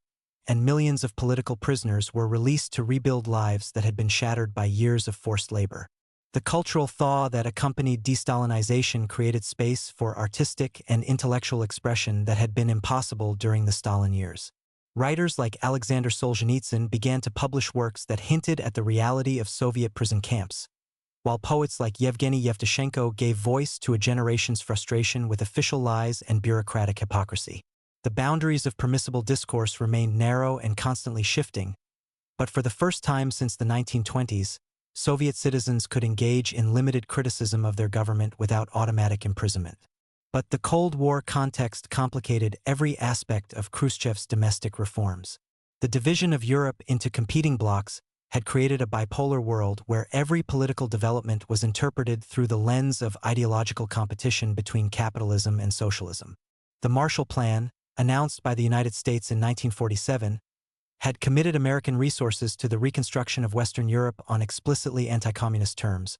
and millions of political prisoners were released to rebuild lives that had been shattered by years of forced labor. The cultural thaw that accompanied de-Stalinization created space for artistic and intellectual expression that had been impossible during the Stalin years. Writers like Alexander Solzhenitsyn began to publish works that hinted at the reality of Soviet prison camps, while poets like Yevgeny Yevtushenko gave voice to a generation's frustration with official lies and bureaucratic hypocrisy. The boundaries of permissible discourse remained narrow and constantly shifting, but for the first time since the 1920s, Soviet citizens could engage in limited criticism of their government without automatic imprisonment. But the Cold War context complicated every aspect of Khrushchev's domestic reforms. The division of Europe into competing blocs had created a bipolar world where every political development was interpreted through the lens of ideological competition between capitalism and socialism. The Marshall Plan, announced by the United States in 1947, had committed American resources to the reconstruction of Western Europe on explicitly anti-communist terms,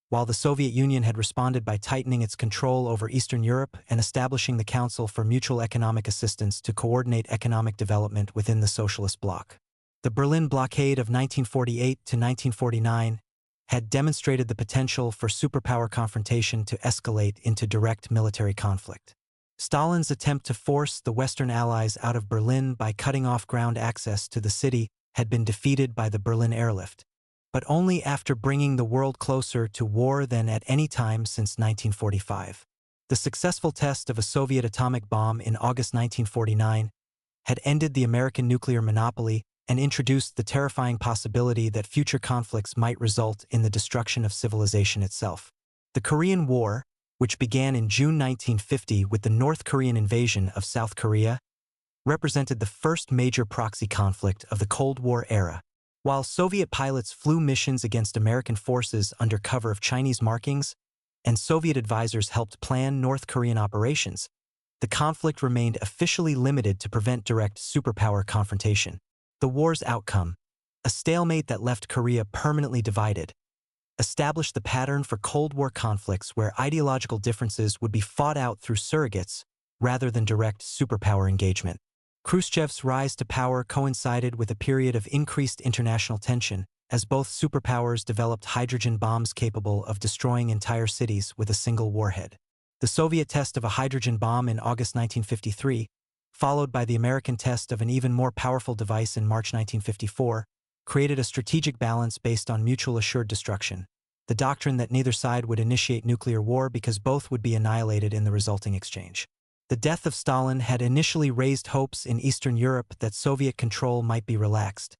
while the Soviet Union had responded by tightening its control over Eastern Europe and establishing the Council for Mutual Economic Assistance to coordinate economic development within the socialist bloc. The Berlin blockade of 1948 to 1949 had demonstrated the potential for superpower confrontation to escalate into direct military conflict. Stalin's attempt to force the Western Allies out of Berlin by cutting off ground access to the city had been defeated by the Berlin airlift, but only after bringing the world closer to war than at any time since 1945. The successful test of a Soviet atomic bomb in August 1949 had ended the American nuclear monopoly and introduced the terrifying possibility that future conflicts might result in the destruction of civilization itself. The Korean War, which began in June 1950 with the North Korean invasion of South Korea, represented the first major proxy conflict of the Cold War era. While Soviet pilots flew missions against American forces under cover of Chinese markings, and Soviet advisors helped plan North Korean operations, the conflict remained officially limited to prevent direct superpower confrontation. The war's outcome, a stalemate that left Korea permanently divided, established the pattern for Cold War conflicts where ideological differences would be fought out through surrogates rather than direct superpower engagement. Khrushchev's rise to power coincided with a period of increased international tension as both superpowers developed hydrogen bombs capable of destroying entire cities with a single warhead. The Soviet test of a hydrogen bomb in August 1953, followed by the American test of an even more powerful device in March 1954, created a strategic balance based on mutual assured destruction, the doctrine that neither side would initiate nuclear war because both would be annihilated in the resulting exchange. The death of Stalin had initially raised hopes in Eastern Europe that Soviet control might be relaxed,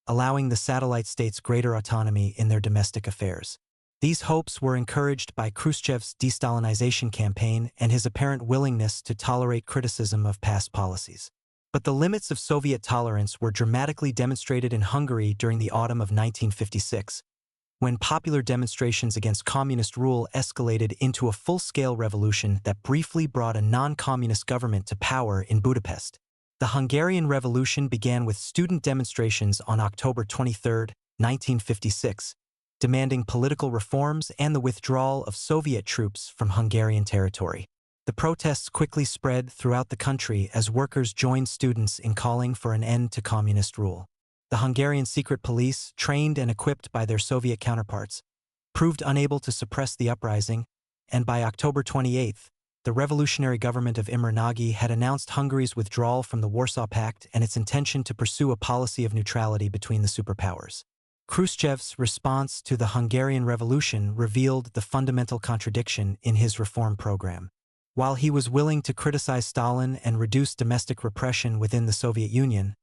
allowing the satellite states greater autonomy in their domestic affairs. These hopes were encouraged by Khrushchev's de-Stalinization campaign and his apparent willingness to tolerate criticism of past policies. But the limits of Soviet tolerance were dramatically demonstrated in Hungary during the autumn of 1956, when popular demonstrations against communist rule escalated into a full-scale revolution that briefly brought a non-communist government to power in Budapest. The Hungarian Revolution began with student demonstrations on October 23, 1956, demanding political reforms and the withdrawal of Soviet troops from Hungarian territory. The protests quickly spread throughout the country as workers joined students in calling for an end to communist rule. The Hungarian secret police, trained and equipped by their Soviet counterparts, proved unable to suppress the uprising, and by October 28, the revolutionary government of Imre Nagy had announced Hungary's withdrawal from the Warsaw Pact and its intention to pursue a policy of neutrality between the superpowers. Khrushchev's response to the Hungarian Revolution revealed the fundamental contradiction in his reform program. While he was willing to criticize Stalin and reduce domestic repression within the Soviet Union,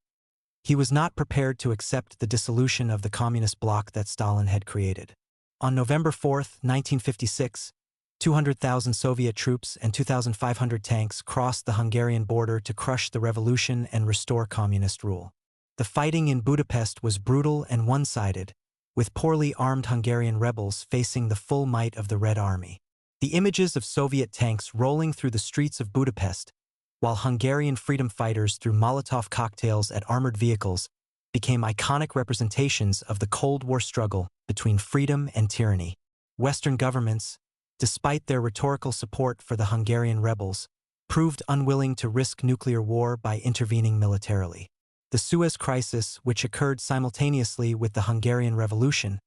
he was not prepared to accept the dissolution of the communist bloc that Stalin had created. On November 4, 1956, 200,000 Soviet troops and 2,500 tanks crossed the Hungarian border to crush the revolution and restore communist rule. The fighting in Budapest was brutal and one-sided, with poorly armed Hungarian rebels facing the full might of the Red Army. The images of Soviet tanks rolling through the streets of Budapest, while Hungarian freedom fighters threw Molotov cocktails at armored vehicles, became iconic representations of the Cold War struggle between freedom and tyranny. Western governments, despite their rhetorical support for the Hungarian rebels, proved unwilling to risk nuclear war by intervening militarily. The Suez Crisis, which occurred simultaneously with the Hungarian Revolution,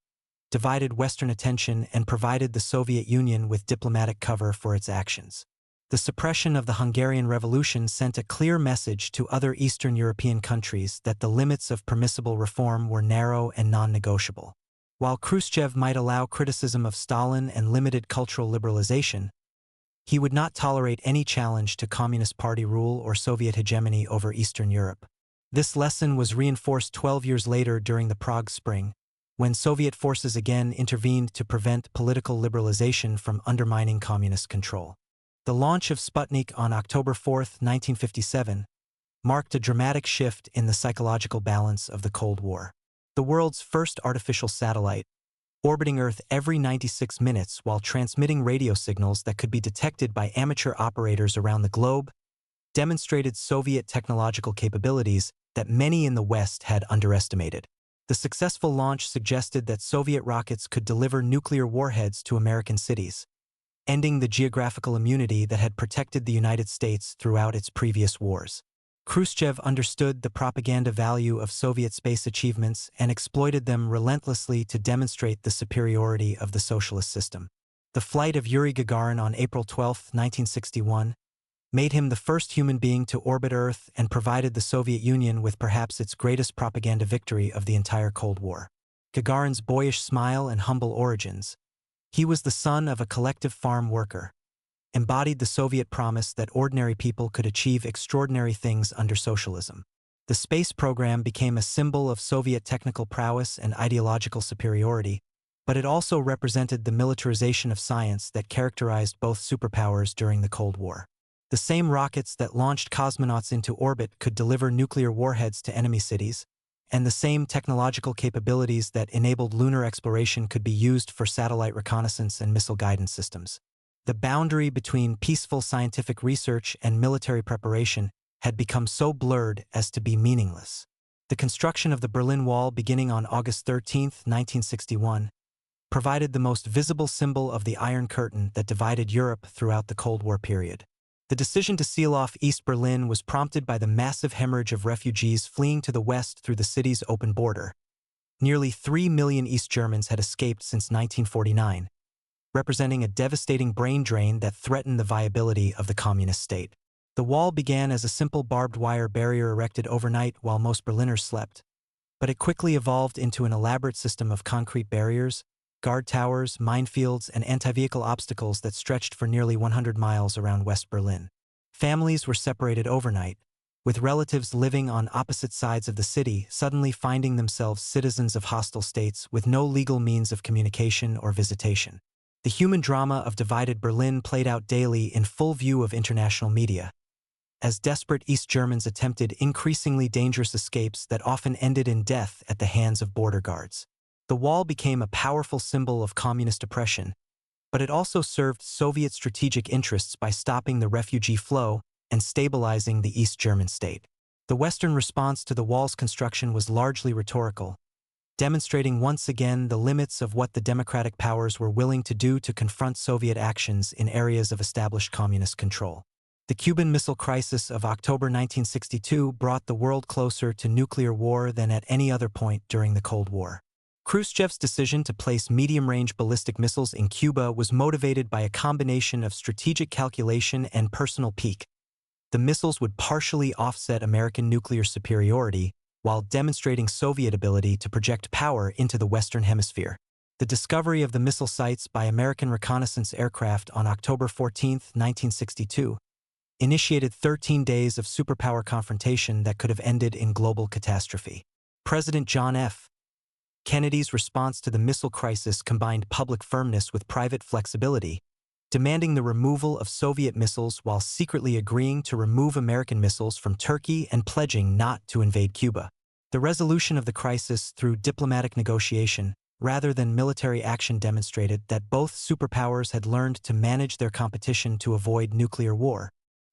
divided Western attention and provided the Soviet Union with diplomatic cover for its actions. The suppression of the Hungarian Revolution sent a clear message to other Eastern European countries that the limits of permissible reform were narrow and non-negotiable. While Khrushchev might allow criticism of Stalin and limited cultural liberalization, he would not tolerate any challenge to Communist Party rule or Soviet hegemony over Eastern Europe. This lesson was reinforced 12 years later during the Prague Spring, when Soviet forces again intervened to prevent political liberalization from undermining communist control. The launch of Sputnik on October 4, 1957, marked a dramatic shift in the psychological balance of the Cold War. The world's first artificial satellite, orbiting Earth every 96 minutes while transmitting radio signals that could be detected by amateur operators around the globe, demonstrated Soviet technological capabilities that many in the West had underestimated. The successful launch suggested that Soviet rockets could deliver nuclear warheads to American cities, ending the geographical immunity that had protected the United States throughout its previous wars. Khrushchev understood the propaganda value of Soviet space achievements and exploited them relentlessly to demonstrate the superiority of the socialist system. The flight of Yuri Gagarin on April 12, 1961, made him the first human being to orbit Earth and provided the Soviet Union with perhaps its greatest propaganda victory of the entire Cold War. Gagarin's boyish smile and humble origins. He was the son of a collective farm worker, embodied the Soviet promise that ordinary people could achieve extraordinary things under socialism. The space program became a symbol of Soviet technical prowess and ideological superiority, but it also represented the militarization of science that characterized both superpowers during the Cold War. The same rockets that launched cosmonauts into orbit could deliver nuclear warheads to enemy cities, and the same technological capabilities that enabled lunar exploration could be used for satellite reconnaissance and missile guidance systems. The boundary between peaceful scientific research and military preparation had become so blurred as to be meaningless. The construction of the Berlin Wall beginning on August 13, 1961, provided the most visible symbol of the Iron Curtain that divided Europe throughout the Cold War period. The decision to seal off East Berlin was prompted by the massive hemorrhage of refugees fleeing to the west through the city's open border. Nearly 3 million East Germans had escaped since 1949, representing a devastating brain drain that threatened the viability of the communist state. The wall began as a simple barbed wire barrier erected overnight while most Berliners slept, but it quickly evolved into an elaborate system of concrete barriers, guard towers, minefields, and anti-vehicle obstacles that stretched for nearly 100 miles around West Berlin. Families were separated overnight, with relatives living on opposite sides of the city suddenly finding themselves citizens of hostile states with no legal means of communication or visitation. The human drama of divided Berlin played out daily in full view of international media, as desperate East Germans attempted increasingly dangerous escapes that often ended in death at the hands of border guards. The wall became a powerful symbol of communist oppression, but it also served Soviet strategic interests by stopping the refugee flow and stabilizing the East German state. The Western response to the wall's construction was largely rhetorical, demonstrating once again the limits of what the democratic powers were willing to do to confront Soviet actions in areas of established communist control. The Cuban Missile Crisis of October 1962 brought the world closer to nuclear war than at any other point during the Cold War. Khrushchev's decision to place medium-range ballistic missiles in Cuba was motivated by a combination of strategic calculation and personal pique. The missiles would partially offset American nuclear superiority while demonstrating Soviet ability to project power into the Western Hemisphere. The discovery of the missile sites by American reconnaissance aircraft on October 14, 1962, initiated 13 days of superpower confrontation that could have ended in global catastrophe. President John F. Kennedy's response to the missile crisis combined public firmness with private flexibility, demanding the removal of Soviet missiles while secretly agreeing to remove American missiles from Turkey and pledging not to invade Cuba. The resolution of the crisis through diplomatic negotiation, rather than military action, demonstrated that both superpowers had learned to manage their competition to avoid nuclear war.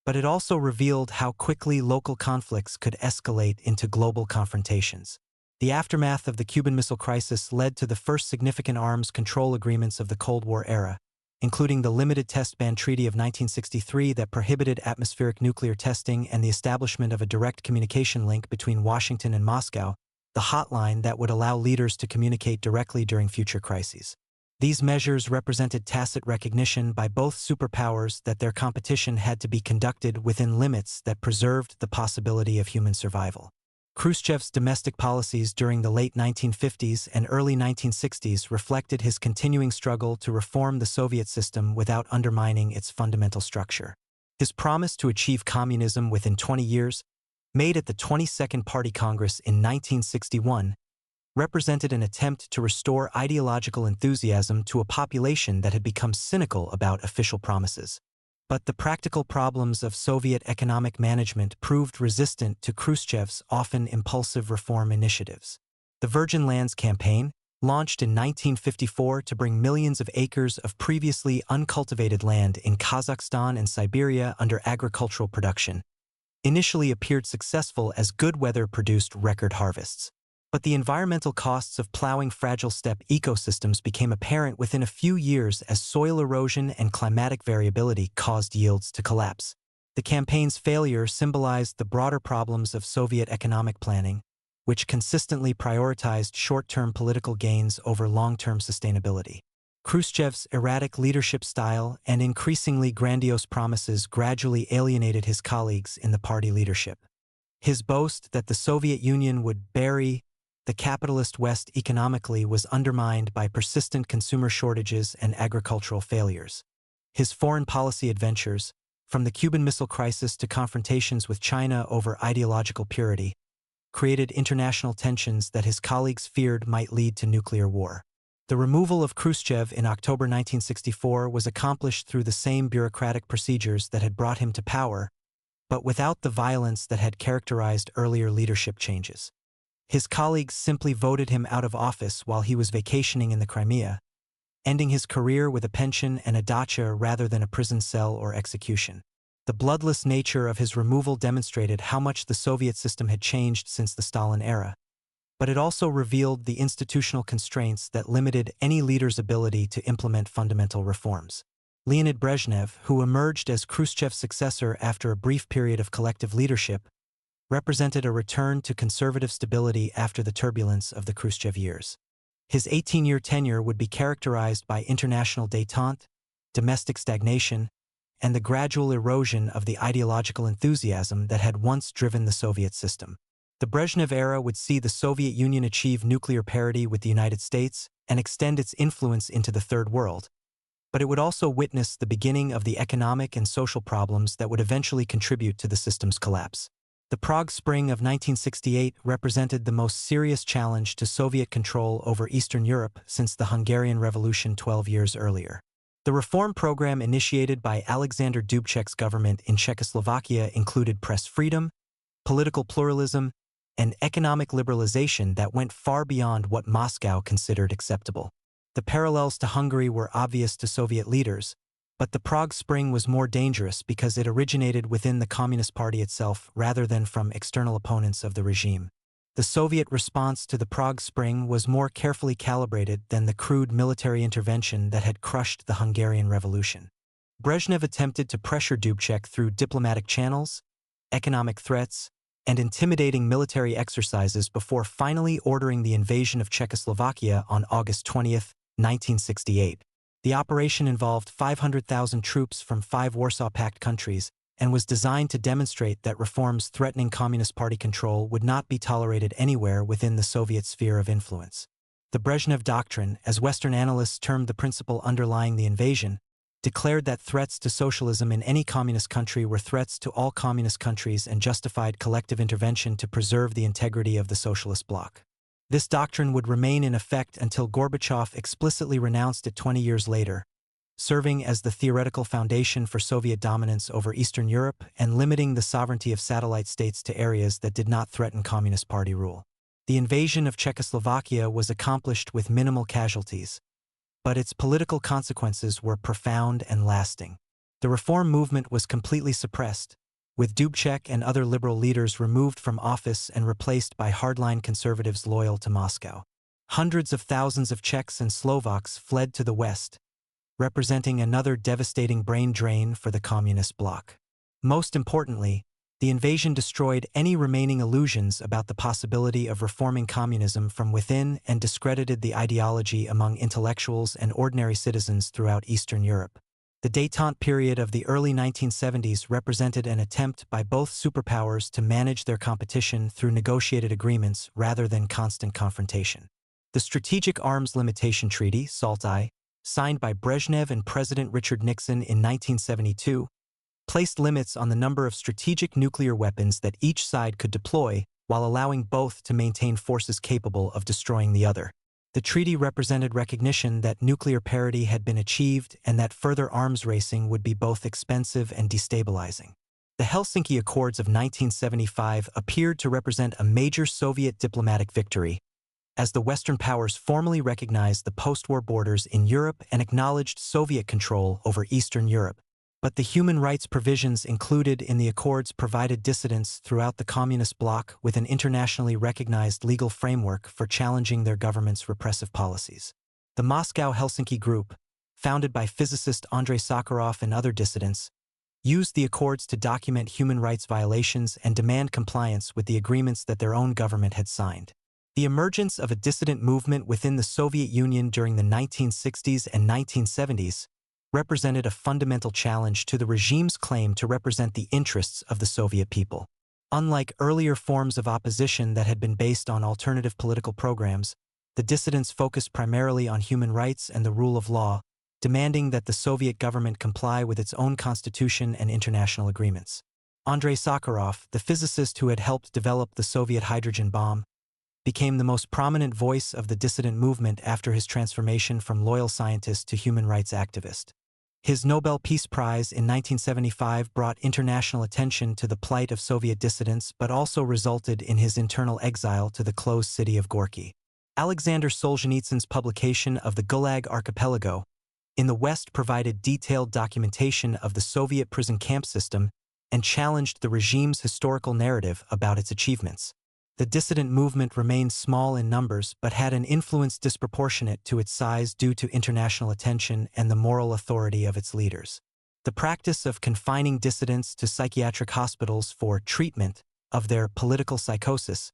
But it also revealed how quickly local conflicts could escalate into global confrontations. The aftermath of the Cuban Missile Crisis led to the first significant arms control agreements of the Cold War era, including the Limited Test Ban Treaty of 1963 that prohibited atmospheric nuclear testing and the establishment of a direct communication link between Washington and Moscow, the hotline that would allow leaders to communicate directly during future crises. These measures represented tacit recognition by both superpowers that their competition had to be conducted within limits that preserved the possibility of human survival. Khrushchev's domestic policies during the late 1950s and early 1960s reflected his continuing struggle to reform the Soviet system without undermining its fundamental structure. His promise to achieve communism within 20 years, made at the 22nd Party Congress in 1961, represented an attempt to restore ideological enthusiasm to a population that had become cynical about official promises. But the practical problems of Soviet economic management proved resistant to Khrushchev's often impulsive reform initiatives. The Virgin Lands Campaign, launched in 1954 to bring millions of acres of previously uncultivated land in Kazakhstan and Siberia under agricultural production, initially appeared successful as good weather produced record harvests. But the environmental costs of plowing fragile steppe ecosystems became apparent within a few years as soil erosion and climatic variability caused yields to collapse. The campaign's failure symbolized the broader problems of Soviet economic planning, which consistently prioritized short-term political gains over long-term sustainability. Khrushchev's erratic leadership style and increasingly grandiose promises gradually alienated his colleagues in the party leadership. His boast that the Soviet Union would bury the capitalist West economically was undermined by persistent consumer shortages and agricultural failures. His foreign policy adventures, from the Cuban Missile Crisis to confrontations with China over ideological purity, created international tensions that his colleagues feared might lead to nuclear war. The removal of Khrushchev in October 1964 was accomplished through the same bureaucratic procedures that had brought him to power, but without the violence that had characterized earlier leadership changes. His colleagues simply voted him out of office while he was vacationing in the Crimea, ending his career with a pension and a dacha rather than a prison cell or execution. The bloodless nature of his removal demonstrated how much the Soviet system had changed since the Stalin era, but it also revealed the institutional constraints that limited any leader's ability to implement fundamental reforms. Leonid Brezhnev, who emerged as Khrushchev's successor after a brief period of collective leadership, represented a return to conservative stability after the turbulence of the Khrushchev years. His 18-year tenure would be characterized by international détente, domestic stagnation, and the gradual erosion of the ideological enthusiasm that had once driven the Soviet system. The Brezhnev era would see the Soviet Union achieve nuclear parity with the United States and extend its influence into the Third World, but it would also witness the beginning of the economic and social problems that would eventually contribute to the system's collapse. The Prague Spring of 1968 represented the most serious challenge to Soviet control over Eastern Europe since the Hungarian Revolution 12 years earlier. The reform program initiated by Alexander Dubček's government in Czechoslovakia included press freedom, political pluralism, and economic liberalization that went far beyond what Moscow considered acceptable. The parallels to Hungary were obvious to Soviet leaders, but the Prague Spring was more dangerous because it originated within the Communist Party itself rather than from external opponents of the regime. The Soviet response to the Prague Spring was more carefully calibrated than the crude military intervention that had crushed the Hungarian Revolution. Brezhnev attempted to pressure Dubček through diplomatic channels, economic threats, and intimidating military exercises before finally ordering the invasion of Czechoslovakia on August 20, 1968. The operation involved 500,000 troops from 5 Warsaw Pact countries and was designed to demonstrate that reforms threatening Communist Party control would not be tolerated anywhere within the Soviet sphere of influence. The Brezhnev Doctrine, as Western analysts termed the principle underlying the invasion, declared that threats to socialism in any communist country were threats to all communist countries and justified collective intervention to preserve the integrity of the socialist bloc. This doctrine would remain in effect until Gorbachev explicitly renounced it 20 years later, serving as the theoretical foundation for Soviet dominance over Eastern Europe and limiting the sovereignty of satellite states to areas that did not threaten Communist Party rule. The invasion of Czechoslovakia was accomplished with minimal casualties, but its political consequences were profound and lasting. The reform movement was completely suppressed, with Dubček and other liberal leaders removed from office and replaced by hardline conservatives loyal to Moscow. Hundreds of thousands of Czechs and Slovaks fled to the West, representing another devastating brain drain for the communist bloc. Most importantly, the invasion destroyed any remaining illusions about the possibility of reforming communism from within and discredited the ideology among intellectuals and ordinary citizens throughout Eastern Europe. The détente period of the early 1970s represented an attempt by both superpowers to manage their competition through negotiated agreements rather than constant confrontation. The Strategic Arms Limitation Treaty, SALT-I, signed by Brezhnev and President Richard Nixon in 1972, placed limits on the number of strategic nuclear weapons that each side could deploy while allowing both to maintain forces capable of destroying the other. The treaty represented recognition that nuclear parity had been achieved and that further arms racing would be both expensive and destabilizing. The Helsinki Accords of 1975 appeared to represent a major Soviet diplomatic victory, as the Western powers formally recognized the post-war borders in Europe and acknowledged Soviet control over Eastern Europe. But the human rights provisions included in the accords provided dissidents throughout the communist bloc with an internationally recognized legal framework for challenging their government's repressive policies. The Moscow-Helsinki Group, founded by physicist Andrei Sakharov and other dissidents, used the accords to document human rights violations and demand compliance with the agreements that their own government had signed. The emergence of a dissident movement within the Soviet Union during the 1960s and 1970s represented a fundamental challenge to the regime's claim to represent the interests of the Soviet people. Unlike earlier forms of opposition that had been based on alternative political programs, the dissidents focused primarily on human rights and the rule of law, demanding that the Soviet government comply with its own constitution and international agreements. Andrei Sakharov, the physicist who had helped develop the Soviet hydrogen bomb, became the most prominent voice of the dissident movement after his transformation from loyal scientist to human rights activist. His Nobel Peace Prize in 1975 brought international attention to the plight of Soviet dissidents but also resulted in his internal exile to the closed city of Gorky. Alexander Solzhenitsyn's publication of the Gulag Archipelago in the West provided detailed documentation of the Soviet prison camp system and challenged the regime's historical narrative about its achievements. The dissident movement remained small in numbers but had an influence disproportionate to its size due to international attention and the moral authority of its leaders. The practice of confining dissidents to psychiatric hospitals for treatment of their political psychosis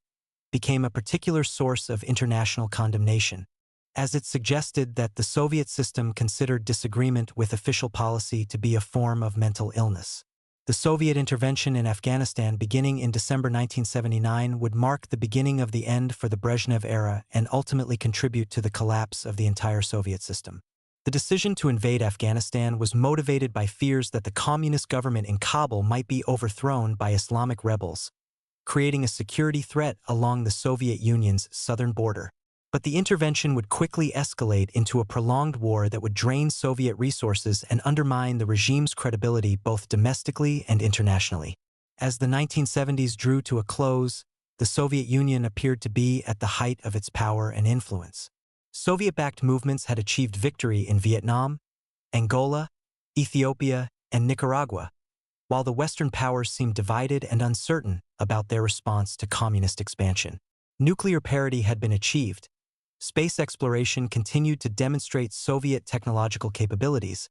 became a particular source of international condemnation, as it suggested that the Soviet system considered disagreement with official policy to be a form of mental illness. The Soviet intervention in Afghanistan beginning in December 1979 would mark the beginning of the end for the Brezhnev era and ultimately contribute to the collapse of the entire Soviet system. The decision to invade Afghanistan was motivated by fears that the communist government in Kabul might be overthrown by Islamic rebels, creating a security threat along the Soviet Union's southern border. But the intervention would quickly escalate into a prolonged war that would drain Soviet resources and undermine the regime's credibility both domestically and internationally. As the 1970s drew to a close, the Soviet Union appeared to be at the height of its power and influence. Soviet-backed movements had achieved victory in Vietnam, Angola, Ethiopia, and Nicaragua, while the Western powers seemed divided and uncertain about their response to communist expansion. Nuclear parity had been achieved. Space exploration continued to demonstrate Soviet technological capabilities,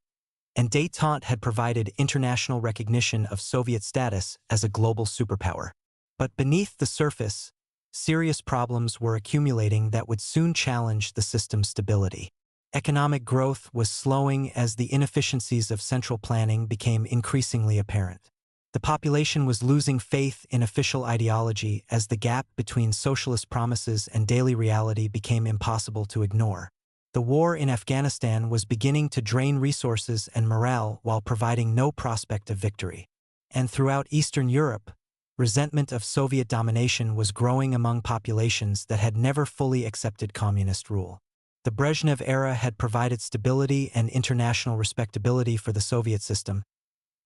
and détente had provided international recognition of Soviet status as a global superpower. But beneath the surface, serious problems were accumulating that would soon challenge the system's stability. Economic growth was slowing as the inefficiencies of central planning became increasingly apparent. The population was losing faith in official ideology as the gap between socialist promises and daily reality became impossible to ignore. The war in Afghanistan was beginning to drain resources and morale while providing no prospect of victory. And throughout Eastern Europe, resentment of Soviet domination was growing among populations that had never fully accepted communist rule. The Brezhnev era had provided stability and international respectability for the Soviet system,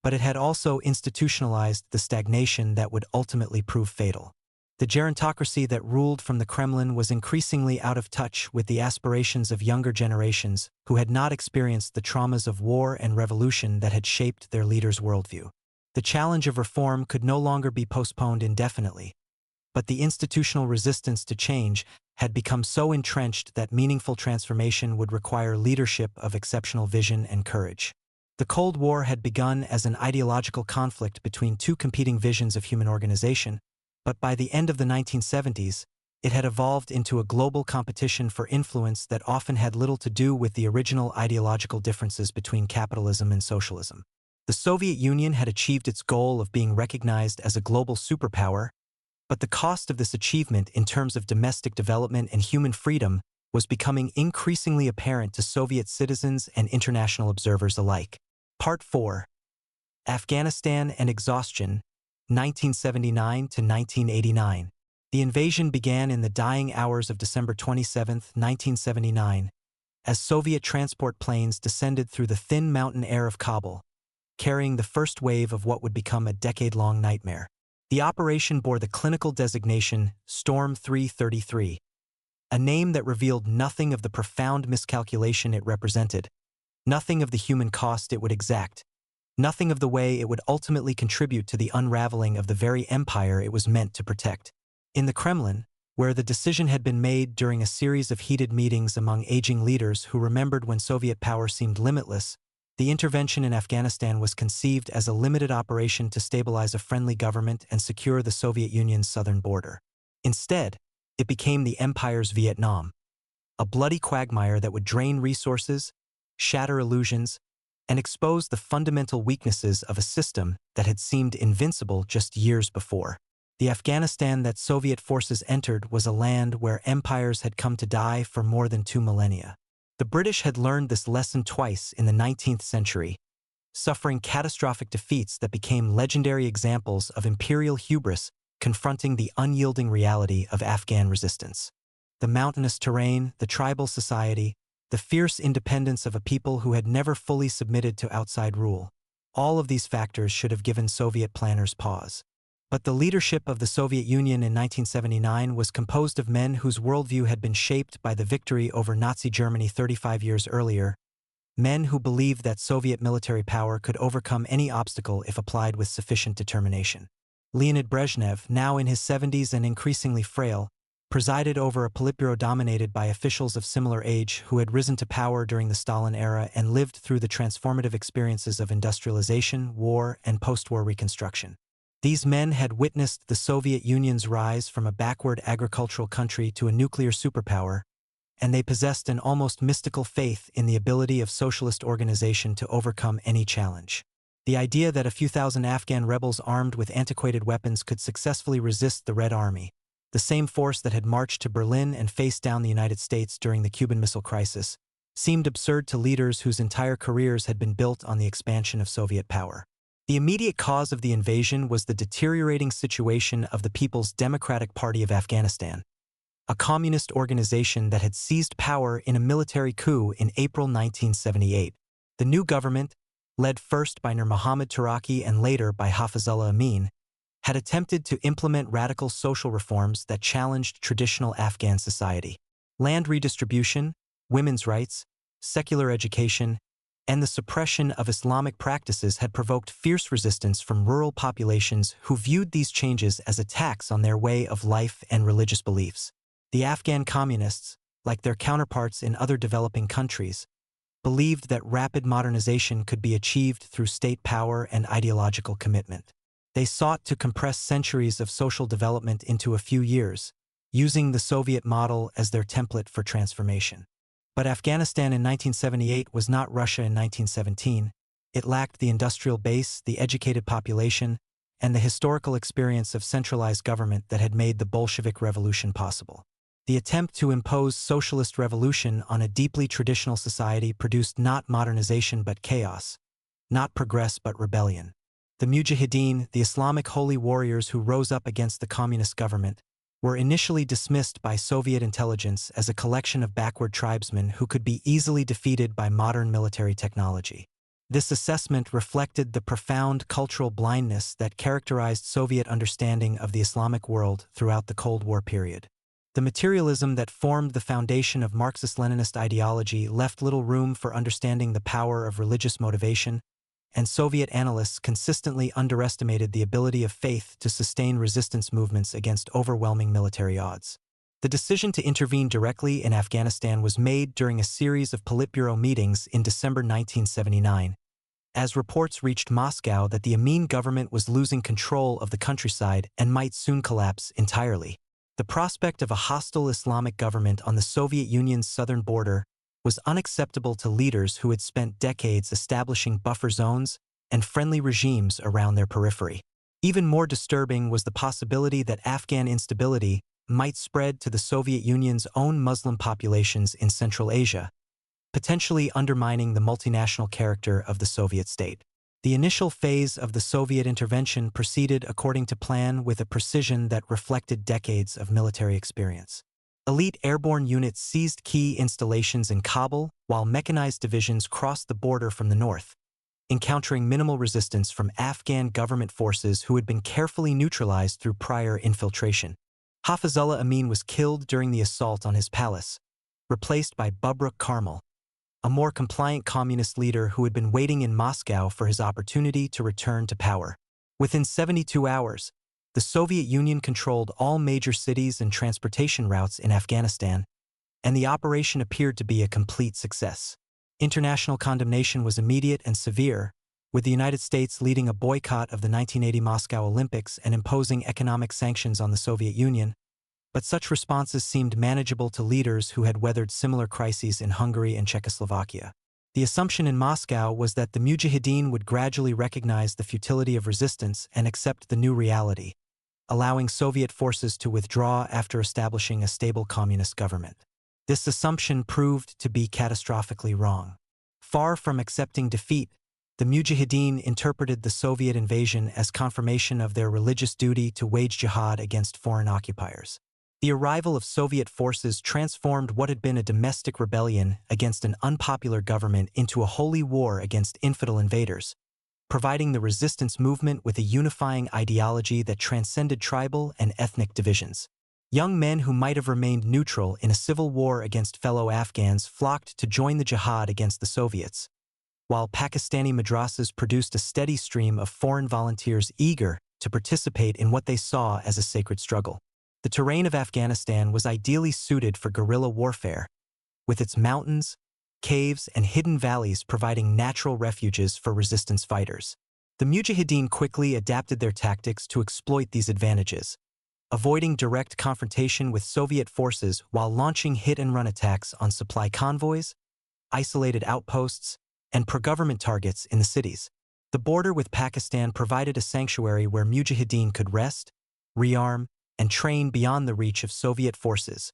but it had also institutionalized the stagnation that would ultimately prove fatal. The gerontocracy that ruled from the Kremlin was increasingly out of touch with the aspirations of younger generations who had not experienced the traumas of war and revolution that had shaped their leaders' worldview. The challenge of reform could no longer be postponed indefinitely, but the institutional resistance to change had become so entrenched that meaningful transformation would require leadership of exceptional vision and courage. The Cold War had begun as an ideological conflict between two competing visions of human organization, but by the end of the 1970s, it had evolved into a global competition for influence that often had little to do with the original ideological differences between capitalism and socialism. The Soviet Union had achieved its goal of being recognized as a global superpower, but the cost of this achievement in terms of domestic development and human freedom was becoming increasingly apparent to Soviet citizens and international observers alike. Part 4. Afghanistan and Exhaustion, 1979 to 1989. The invasion began in the dying hours of December 27, 1979, as Soviet transport planes descended through the thin mountain air of Kabul, carrying the first wave of what would become a decade-long nightmare. The operation bore the clinical designation Storm 333, a name that revealed nothing of the profound miscalculation it represented, nothing of the human cost it would exact, nothing of the way it would ultimately contribute to the unraveling of the very empire it was meant to protect. In the Kremlin, where the decision had been made during a series of heated meetings among aging leaders who remembered when Soviet power seemed limitless, the intervention in Afghanistan was conceived as a limited operation to stabilize a friendly government and secure the Soviet Union's southern border. Instead, it became the empire's Vietnam, a bloody quagmire that would drain resources, shatter illusions, and expose the fundamental weaknesses of a system that had seemed invincible just years before. The Afghanistan that Soviet forces entered was a land where empires had come to die for more than 2 millennia. The British had learned this lesson twice in the 19th century, suffering catastrophic defeats that became legendary examples of imperial hubris confronting the unyielding reality of Afghan resistance. The mountainous terrain, the tribal society, the fierce independence of a people who had never fully submitted to outside rule. All of these factors should have given Soviet planners pause. But the leadership of the Soviet Union in 1979 was composed of men whose worldview had been shaped by the victory over Nazi Germany 35 years earlier, men who believed that Soviet military power could overcome any obstacle if applied with sufficient determination. Leonid Brezhnev, now in his 70s and increasingly frail, presided over a Politburo dominated by officials of similar age who had risen to power during the Stalin era and lived through the transformative experiences of industrialization, war, and post-war reconstruction. These men had witnessed the Soviet Union's rise from a backward agricultural country to a nuclear superpower, and they possessed an almost mystical faith in the ability of socialist organization to overcome any challenge. The idea that a few thousand Afghan rebels armed with antiquated weapons could successfully resist the Red Army, the same force that had marched to Berlin and faced down the United States during the Cuban Missile Crisis, seemed absurd to leaders whose entire careers had been built on the expansion of Soviet power. The immediate cause of the invasion was the deteriorating situation of the People's Democratic Party of Afghanistan, a communist organization that had seized power in a military coup in April 1978. The new government, led first by Nur Muhammad Turaki and later by Hafizullah Amin, had attempted to implement radical social reforms that challenged traditional Afghan society. Land redistribution, women's rights, secular education, and the suppression of Islamic practices had provoked fierce resistance from rural populations who viewed these changes as attacks on their way of life and religious beliefs. The Afghan communists, like their counterparts in other developing countries, believed that rapid modernization could be achieved through state power and ideological commitment. They sought to compress centuries of social development into a few years, using the Soviet model as their template for transformation. But Afghanistan in 1978 was not Russia in 1917. It lacked the industrial base, the educated population, and the historical experience of centralized government that had made the Bolshevik Revolution possible. The attempt to impose socialist revolution on a deeply traditional society produced not modernization but chaos, not progress but rebellion. The Mujahideen, the Islamic holy warriors who rose up against the communist government, were initially dismissed by Soviet intelligence as a collection of backward tribesmen who could be easily defeated by modern military technology. This assessment reflected the profound cultural blindness that characterized Soviet understanding of the Islamic world throughout the Cold War period. The materialism that formed the foundation of Marxist-Leninist ideology left little room for understanding the power of religious motivation, and Soviet analysts consistently underestimated the ability of faith to sustain resistance movements against overwhelming military odds. The decision to intervene directly in Afghanistan was made during a series of Politburo meetings in December 1979, as reports reached Moscow that the Amin government was losing control of the countryside and might soon collapse entirely. The prospect of a hostile Islamic government on the Soviet Union's southern border was unacceptable to leaders who had spent decades establishing buffer zones and friendly regimes around their periphery. Even more disturbing was the possibility that Afghan instability might spread to the Soviet Union's own Muslim populations in Central Asia, potentially undermining the multinational character of the Soviet state. The initial phase of the Soviet intervention proceeded according to plan with a precision that reflected decades of military experience. Elite airborne units seized key installations in Kabul, while mechanized divisions crossed the border from the north, encountering minimal resistance from Afghan government forces who had been carefully neutralized through prior infiltration. Hafizullah Amin was killed during the assault on his palace, replaced by Bubruk Karmal, a more compliant communist leader who had been waiting in Moscow for his opportunity to return to power. Within 72 hours, the Soviet Union controlled all major cities and transportation routes in Afghanistan, and the operation appeared to be a complete success. International condemnation was immediate and severe, with the United States leading a boycott of the 1980 Moscow Olympics and imposing economic sanctions on the Soviet Union, but such responses seemed manageable to leaders who had weathered similar crises in Hungary and Czechoslovakia. The assumption in Moscow was that the Mujahideen would gradually recognize the futility of resistance and accept the new reality, allowing Soviet forces to withdraw after establishing a stable communist government. This assumption proved to be catastrophically wrong. Far from accepting defeat, the Mujahideen interpreted the Soviet invasion as confirmation of their religious duty to wage jihad against foreign occupiers. The arrival of Soviet forces transformed what had been a domestic rebellion against an unpopular government into a holy war against infidel invaders, providing the resistance movement with a unifying ideology that transcended tribal and ethnic divisions. Young men who might have remained neutral in a civil war against fellow Afghans flocked to join the jihad against the Soviets, while Pakistani madrasas produced a steady stream of foreign volunteers eager to participate in what they saw as a sacred struggle. The terrain of Afghanistan was ideally suited for guerrilla warfare, with its mountains, caves, and hidden valleys providing natural refuges for resistance fighters. The Mujahideen quickly adapted their tactics to exploit these advantages, avoiding direct confrontation with Soviet forces while launching hit-and-run attacks on supply convoys, isolated outposts, and pro-government targets in the cities. The border with Pakistan provided a sanctuary where Mujahideen could rest, rearm, and train beyond the reach of Soviet forces,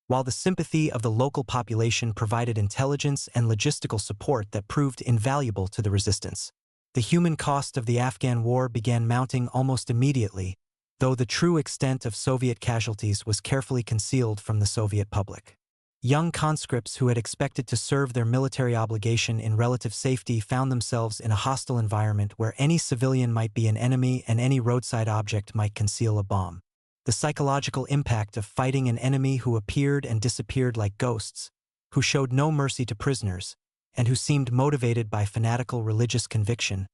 while the sympathy of the local population provided intelligence and logistical support that proved invaluable to the resistance. The human cost of the Afghan war began mounting almost immediately, though the true extent of Soviet casualties was carefully concealed from the Soviet public. Young conscripts who had expected to serve their military obligation in relative safety found themselves in a hostile environment where any civilian might be an enemy and any roadside object might conceal a bomb. The psychological impact of fighting an enemy who appeared and disappeared like ghosts, who showed no mercy to prisoners, and who seemed motivated by fanatical religious conviction,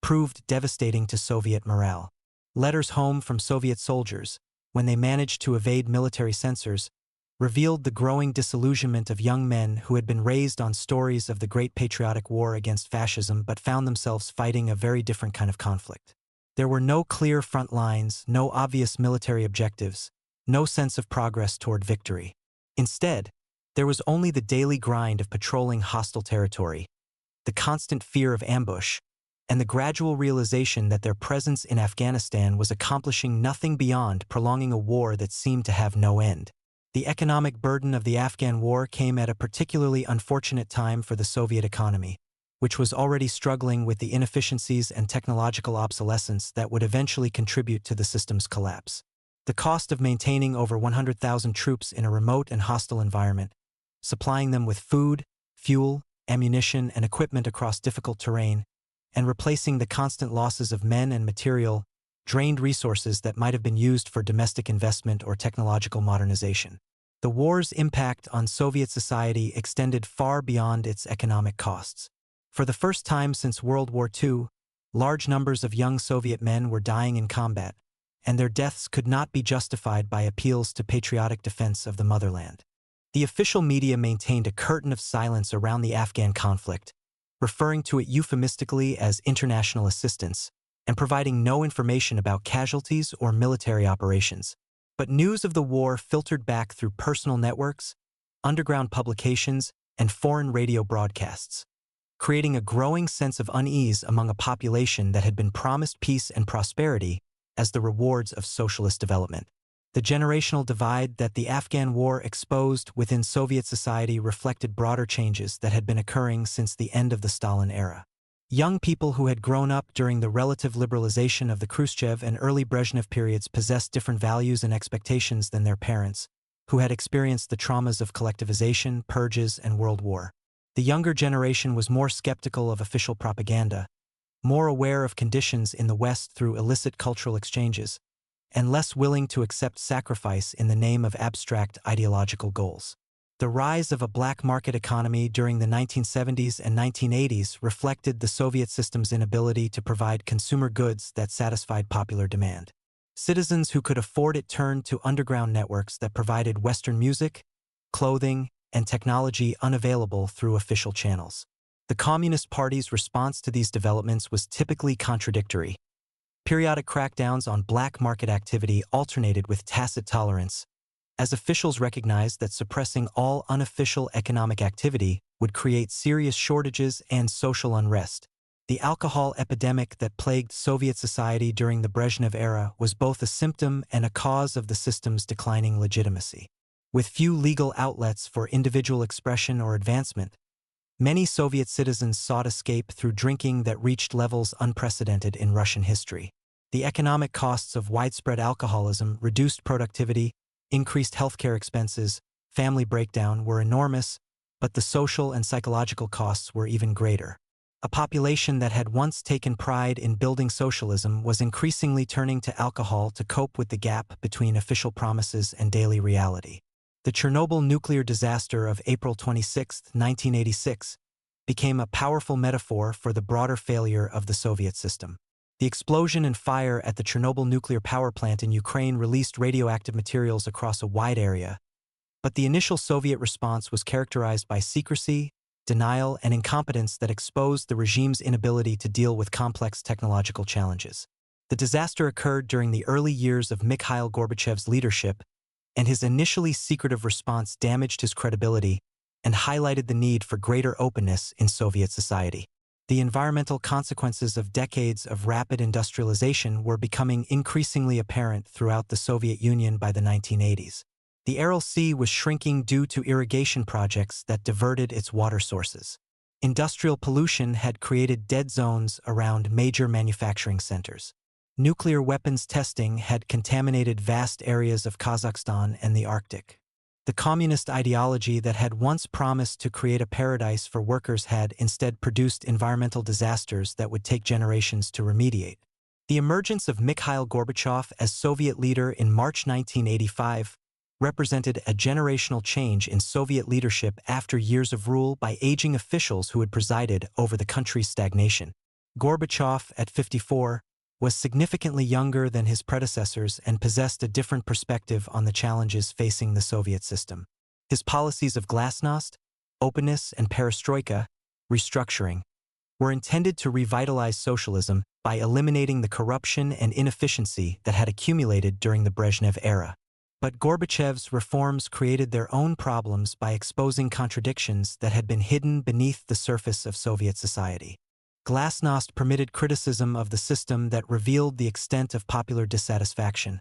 proved devastating to Soviet morale. Letters home from Soviet soldiers, when they managed to evade military censors, revealed the growing disillusionment of young men who had been raised on stories of the Great Patriotic War against fascism but found themselves fighting a very different kind of conflict. There were no clear front lines, no obvious military objectives, no sense of progress toward victory. Instead, there was only the daily grind of patrolling hostile territory, the constant fear of ambush, and the gradual realization that their presence in Afghanistan was accomplishing nothing beyond prolonging a war that seemed to have no end. The economic burden of the Afghan war came at a particularly unfortunate time for the Soviet economy, which was already struggling with the inefficiencies and technological obsolescence that would eventually contribute to the system's collapse. The cost of maintaining over 100,000 troops in a remote and hostile environment, supplying them with food, fuel, ammunition, and equipment across difficult terrain, and replacing the constant losses of men and material, drained resources that might have been used for domestic investment or technological modernization. The war's impact on Soviet society extended far beyond its economic costs. For the first time since World War II, large numbers of young Soviet men were dying in combat, and their deaths could not be justified by appeals to patriotic defense of the motherland. The official media maintained a curtain of silence around the Afghan conflict, referring to it euphemistically as international assistance, and providing no information about casualties or military operations. But news of the war filtered back through personal networks, underground publications, and foreign radio broadcasts, creating a growing sense of unease among a population that had been promised peace and prosperity as the rewards of socialist development. The generational divide that the Afghan war exposed within Soviet society reflected broader changes that had been occurring since the end of the Stalin era. Young people who had grown up during the relative liberalization of the Khrushchev and early Brezhnev periods possessed different values and expectations than their parents, who had experienced the traumas of collectivization, purges, and World War. The younger generation was more skeptical of official propaganda, more aware of conditions in the West through illicit cultural exchanges, and less willing to accept sacrifice in the name of abstract ideological goals. The rise of a black market economy during the 1970s and 1980s reflected the Soviet system's inability to provide consumer goods that satisfied popular demand. Citizens who could afford it turned to underground networks that provided Western music, clothing, and technology unavailable through official channels. The Communist Party's response to these developments was typically contradictory. Periodic crackdowns on black market activity alternated with tacit tolerance, as officials recognized that suppressing all unofficial economic activity would create serious shortages and social unrest. The alcohol epidemic that plagued Soviet society during the Brezhnev era was both a symptom and a cause of the system's declining legitimacy. With few legal outlets for individual expression or advancement, many Soviet citizens sought escape through drinking that reached levels unprecedented in Russian history. The economic costs of widespread alcoholism, reduced productivity, increased healthcare expenses, family breakdown were enormous, but the social and psychological costs were even greater. A population that had once taken pride in building socialism was increasingly turning to alcohol to cope with the gap between official promises and daily reality. The Chernobyl nuclear disaster of April 26, 1986, became a powerful metaphor for the broader failure of the Soviet system. The explosion and fire at the Chernobyl nuclear power plant in Ukraine released radioactive materials across a wide area, but the initial Soviet response was characterized by secrecy, denial, and incompetence that exposed the regime's inability to deal with complex technological challenges. The disaster occurred during the early years of Mikhail Gorbachev's leadership, and his initially secretive response damaged his credibility and highlighted the need for greater openness in Soviet society. The environmental consequences of decades of rapid industrialization were becoming increasingly apparent throughout the Soviet Union by the 1980s. The Aral Sea was shrinking due to irrigation projects that diverted its water sources. Industrial pollution had created dead zones around major manufacturing centers. Nuclear weapons testing had contaminated vast areas of Kazakhstan and the Arctic. The communist ideology that had once promised to create a paradise for workers had instead produced environmental disasters that would take generations to remediate. The emergence of Mikhail Gorbachev as Soviet leader in March 1985 represented a generational change in Soviet leadership after years of rule by aging officials who had presided over the country's stagnation. Gorbachev, at 54, was significantly younger than his predecessors and possessed a different perspective on the challenges facing the Soviet system. His policies of glasnost, openness, and perestroika, restructuring, were intended to revitalize socialism by eliminating the corruption and inefficiency that had accumulated during the Brezhnev era. But Gorbachev's reforms created their own problems by exposing contradictions that had been hidden beneath the surface of Soviet society. Glasnost permitted criticism of the system that revealed the extent of popular dissatisfaction,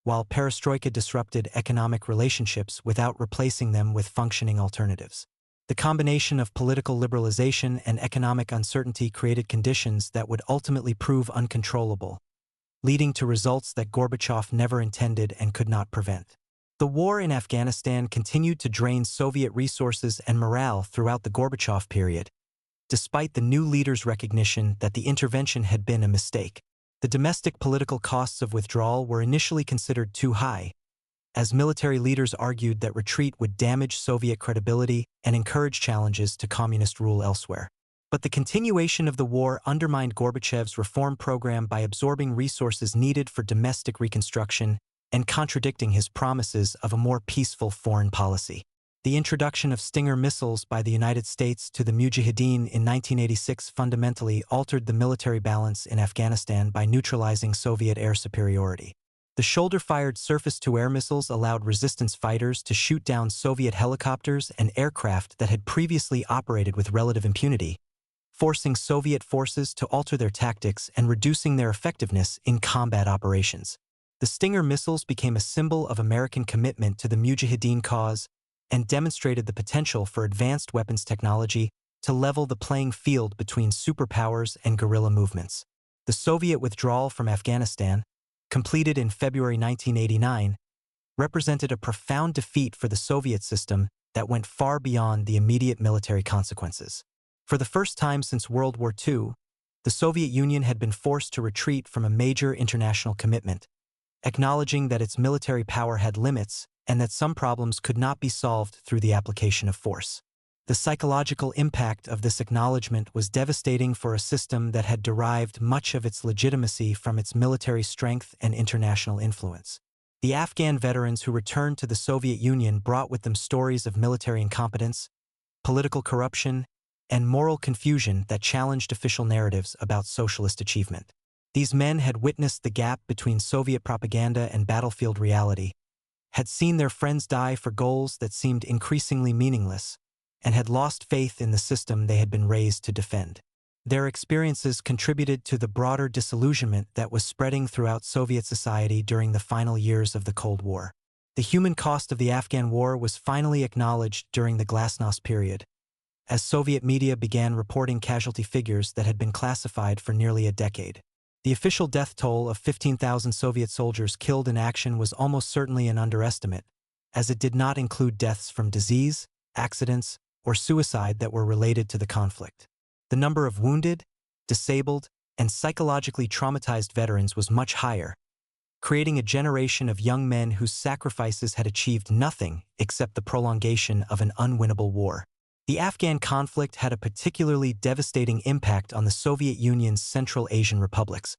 while perestroika disrupted economic relationships without replacing them with functioning alternatives. The combination of political liberalization and economic uncertainty created conditions that would ultimately prove uncontrollable, leading to results that Gorbachev never intended and could not prevent. The war in Afghanistan continued to drain Soviet resources and morale throughout the Gorbachev period, despite the new leader's recognition that the intervention had been a mistake. The domestic political costs of withdrawal were initially considered too high, as military leaders argued that retreat would damage Soviet credibility and encourage challenges to communist rule elsewhere. But the continuation of the war undermined Gorbachev's reform program by absorbing resources needed for domestic reconstruction and contradicting his promises of a more peaceful foreign policy. The introduction of Stinger missiles by the United States to the Mujahideen in 1986 fundamentally altered the military balance in Afghanistan by neutralizing Soviet air superiority. The shoulder-fired surface-to-air missiles allowed resistance fighters to shoot down Soviet helicopters and aircraft that had previously operated with relative impunity, forcing Soviet forces to alter their tactics and reducing their effectiveness in combat operations. The Stinger missiles became a symbol of American commitment to the Mujahideen cause and demonstrated the potential for advanced weapons technology to level the playing field between superpowers and guerrilla movements. The Soviet withdrawal from Afghanistan, completed in February 1989, represented a profound defeat for the Soviet system that went far beyond the immediate military consequences. For the first time since World War II, the Soviet Union had been forced to retreat from a major international commitment, acknowledging that its military power had limits and that some problems could not be solved through the application of force. The psychological impact of this acknowledgement was devastating for a system that had derived much of its legitimacy from its military strength and international influence. The Afghan veterans who returned to the Soviet Union brought with them stories of military incompetence, political corruption, and moral confusion that challenged official narratives about socialist achievement. These men had witnessed the gap between Soviet propaganda and battlefield reality, had seen their friends die for goals that seemed increasingly meaningless, and had lost faith in the system they had been raised to defend. Their experiences contributed to the broader disillusionment that was spreading throughout Soviet society during the final years of the Cold War. The human cost of the Afghan War was finally acknowledged during the Glasnost period, as Soviet media began reporting casualty figures that had been classified for nearly a decade. The official death toll of 15,000 Soviet soldiers killed in action was almost certainly an underestimate, as it did not include deaths from disease, accidents, or suicide that were related to the conflict. The number of wounded, disabled, and psychologically traumatized veterans was much higher, creating a generation of young men whose sacrifices had achieved nothing except the prolongation of an unwinnable war. The Afghan conflict had a particularly devastating impact on the Soviet Union's Central Asian republics,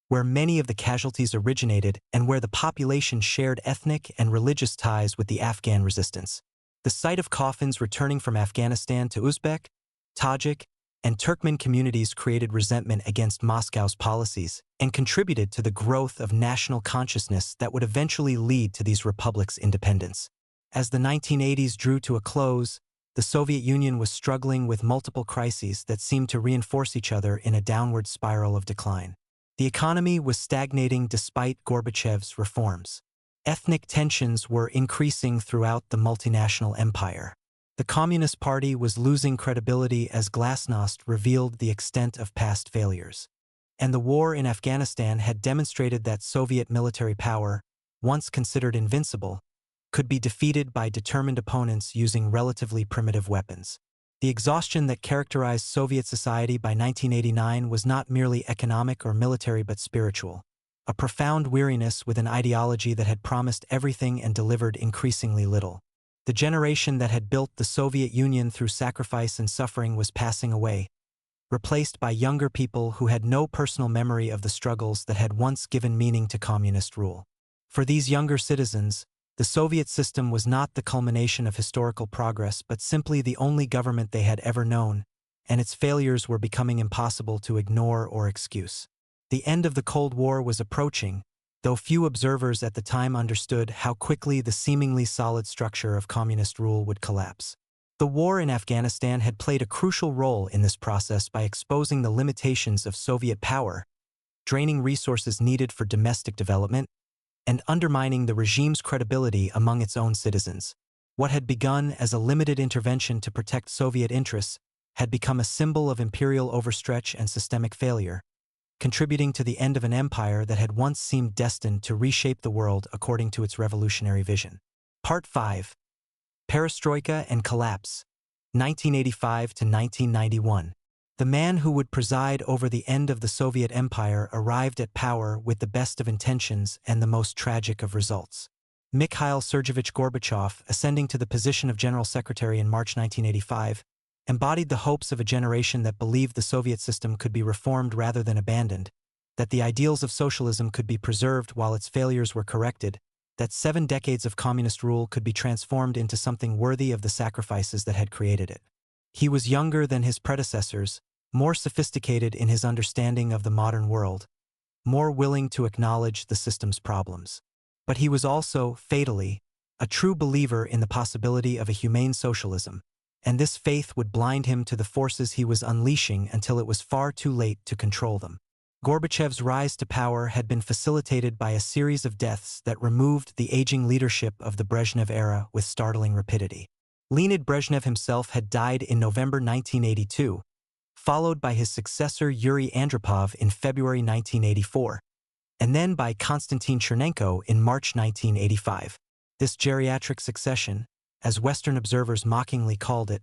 where many of the casualties originated and where the population shared ethnic and religious ties with the Afghan resistance. The sight of coffins returning from Afghanistan to Uzbek, Tajik, and Turkmen communities created resentment against Moscow's policies and contributed to the growth of national consciousness that would eventually lead to these republics' independence. As the 1980s drew to a close, the Soviet Union was struggling with multiple crises that seemed to reinforce each other in a downward spiral of decline. The economy was stagnating despite Gorbachev's reforms. Ethnic tensions were increasing throughout the multinational empire. The Communist Party was losing credibility as Glasnost revealed the extent of past failures. And the war in Afghanistan had demonstrated that Soviet military power, once considered invincible, could be defeated by determined opponents using relatively primitive weapons. The exhaustion that characterized Soviet society by 1989 was not merely economic or military but spiritual. A profound weariness with an ideology that had promised everything and delivered increasingly little. The generation that had built the Soviet Union through sacrifice and suffering was passing away, replaced by younger people who had no personal memory of the struggles that had once given meaning to communist rule. For these younger citizens, the Soviet system was not the culmination of historical progress but simply the only government they had ever known, and its failures were becoming impossible to ignore or excuse. The end of the Cold War was approaching, though few observers at the time understood how quickly the seemingly solid structure of communist rule would collapse. The war in Afghanistan had played a crucial role in this process by exposing the limitations of Soviet power, draining resources needed for domestic development, and undermining the regime's credibility among its own citizens. What had begun as a limited intervention to protect Soviet interests had become a symbol of imperial overstretch and systemic failure, contributing to the end of an empire that had once seemed destined to reshape the world according to its revolutionary vision. Part 5. Perestroika and Collapse, 1985 to 1991. The man who would preside over the end of the Soviet Empire arrived at power with the best of intentions and the most tragic of results. Mikhail Sergeyevich Gorbachev, ascending to the position of General Secretary in March 1985, embodied the hopes of a generation that believed the Soviet system could be reformed rather than abandoned, that the ideals of socialism could be preserved while its failures were corrected, that 7 decades of communist rule could be transformed into something worthy of the sacrifices that had created it. He was younger than his predecessors, more sophisticated in his understanding of the modern world, more willing to acknowledge the system's problems. But he was also, fatally, a true believer in the possibility of a humane socialism, and this faith would blind him to the forces he was unleashing until it was far too late to control them. Gorbachev's rise to power had been facilitated by a series of deaths that removed the aging leadership of the Brezhnev era with startling rapidity. Leonid Brezhnev himself had died in November 1982, followed by his successor Yuri Andropov in February 1984, and then by Konstantin Chernenko in March 1985. This geriatric succession, as Western observers mockingly called it,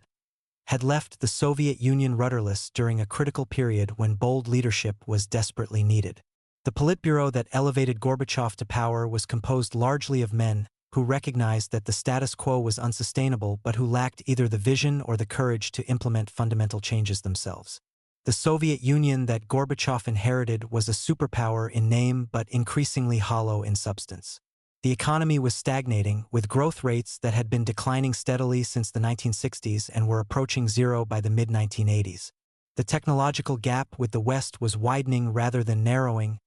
had left the Soviet Union rudderless during a critical period when bold leadership was desperately needed. The Politburo that elevated Gorbachev to power was composed largely of men who recognized that the status quo was unsustainable but who lacked either the vision or the courage to implement fundamental changes themselves. The Soviet Union that Gorbachev inherited was a superpower in name but increasingly hollow in substance. The economy was stagnating, with growth rates that had been declining steadily since the 1960s and were approaching zero by the mid-1980s. The technological gap with the West was widening rather than narrowing,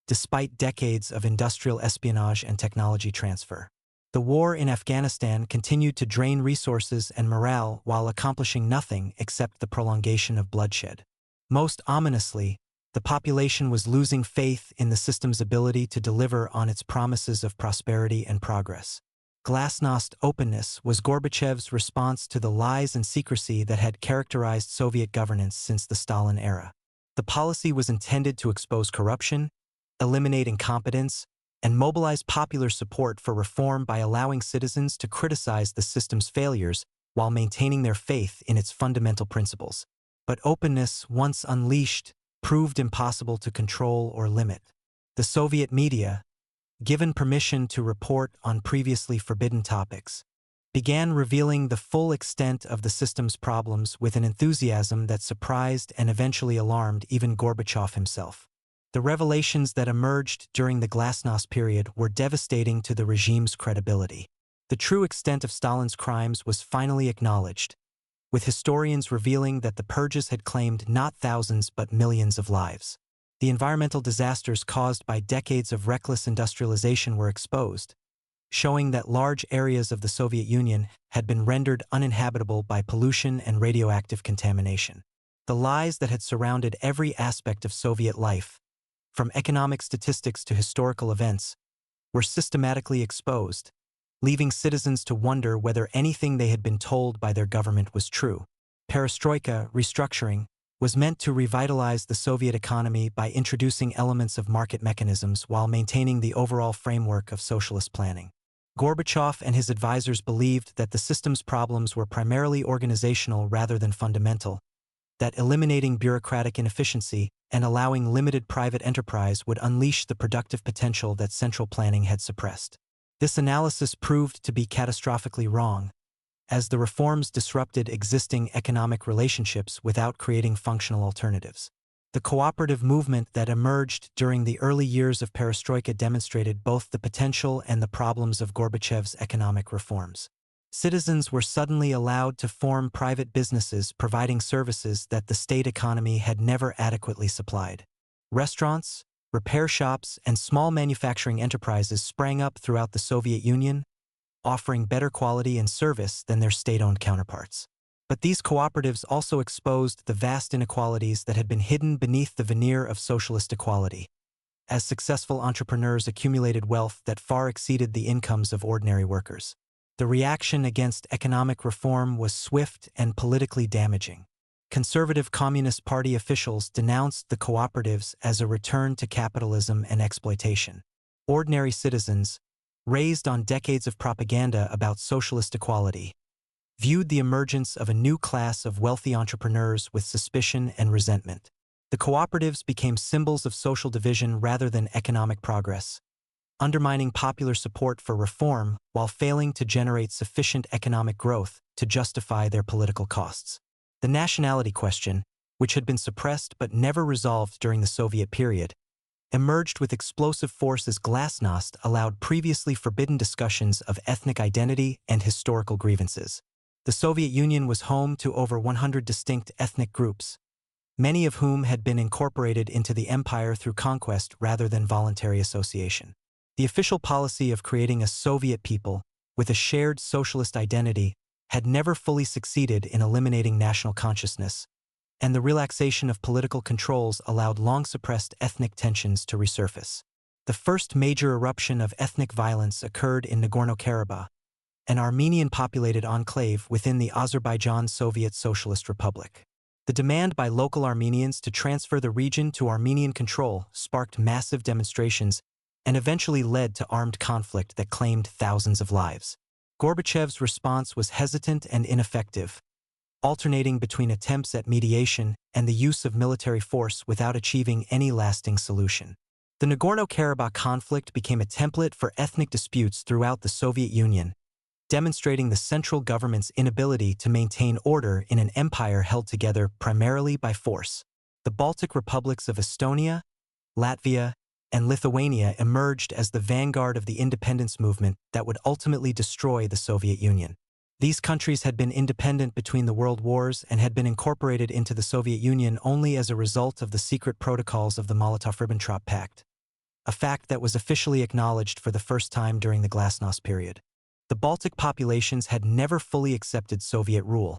despite decades of industrial espionage and technology transfer. The war in Afghanistan continued to drain resources and morale while accomplishing nothing except the prolongation of bloodshed. Most ominously, the population was losing faith in the system's ability to deliver on its promises of prosperity and progress. Glasnost openness was Gorbachev's response to the lies and secrecy that had characterized Soviet governance since the Stalin era. The policy was intended to expose corruption, eliminate incompetence, and mobilize popular support for reform by allowing citizens to criticize the system's failures while maintaining their faith in its fundamental principles. But openness, once unleashed, proved impossible to control or limit. The Soviet media, given permission to report on previously forbidden topics, began revealing the full extent of the system's problems with an enthusiasm that surprised and eventually alarmed even Gorbachev himself. The revelations that emerged during the Glasnost period were devastating to the regime's credibility. The true extent of Stalin's crimes was finally acknowledged, with historians revealing that the purges had claimed not thousands but millions of lives. The environmental disasters caused by decades of reckless industrialization were exposed, showing that large areas of the Soviet Union had been rendered uninhabitable by pollution and radioactive contamination. The lies that had surrounded every aspect of Soviet life, from economic statistics to historical events, were systematically exposed, leaving citizens to wonder whether anything they had been told by their government was true. Perestroika, restructuring, was meant to revitalize the Soviet economy by introducing elements of market mechanisms while maintaining the overall framework of socialist planning. Gorbachev and his advisors believed that the system's problems were primarily organizational rather than fundamental, that eliminating bureaucratic inefficiency and allowing limited private enterprise would unleash the productive potential that central planning had suppressed. This analysis proved to be catastrophically wrong, as the reforms disrupted existing economic relationships without creating functional alternatives. The cooperative movement that emerged during the early years of perestroika demonstrated both the potential and the problems of Gorbachev's economic reforms. Citizens were suddenly allowed to form private businesses providing services that the state economy had never adequately supplied. Restaurants, repair shops, and small manufacturing enterprises sprang up throughout the Soviet Union, offering better quality and service than their state-owned counterparts. But these cooperatives also exposed the vast inequalities that had been hidden beneath the veneer of socialist equality, as successful entrepreneurs accumulated wealth that far exceeded the incomes of ordinary workers. The reaction against economic reform was swift and politically damaging. Conservative Communist Party officials denounced the cooperatives as a return to capitalism and exploitation. Ordinary citizens, raised on decades of propaganda about socialist equality, viewed the emergence of a new class of wealthy entrepreneurs with suspicion and resentment. The cooperatives became symbols of social division rather than economic progress, undermining popular support for reform while failing to generate sufficient economic growth to justify their political costs. The nationality question, which had been suppressed but never resolved during the Soviet period, emerged with explosive force as Glasnost allowed previously forbidden discussions of ethnic identity and historical grievances. The Soviet Union was home to over 100 distinct ethnic groups, many of whom had been incorporated into the empire through conquest rather than voluntary association. The official policy of creating a Soviet people with a shared socialist identity had never fully succeeded in eliminating national consciousness, and the relaxation of political controls allowed long-suppressed ethnic tensions to resurface. The first major eruption of ethnic violence occurred in Nagorno-Karabakh, an Armenian-populated enclave within the Azerbaijan Soviet Socialist Republic. The demand by local Armenians to transfer the region to Armenian control sparked massive demonstrations and eventually led to armed conflict that claimed thousands of lives. Gorbachev's response was hesitant and ineffective, alternating between attempts at mediation and the use of military force without achieving any lasting solution. The Nagorno-Karabakh conflict became a template for ethnic disputes throughout the Soviet Union, demonstrating the central government's inability to maintain order in an empire held together primarily by force. The Baltic republics of Estonia, Latvia, and Lithuania emerged as the vanguard of the independence movement that would ultimately destroy the Soviet Union. These countries had been independent between the world wars and had been incorporated into the Soviet Union only as a result of the secret protocols of the Molotov-Ribbentrop Pact, a fact that was officially acknowledged for the first time during the Glasnost period. The Baltic populations had never fully accepted Soviet rule,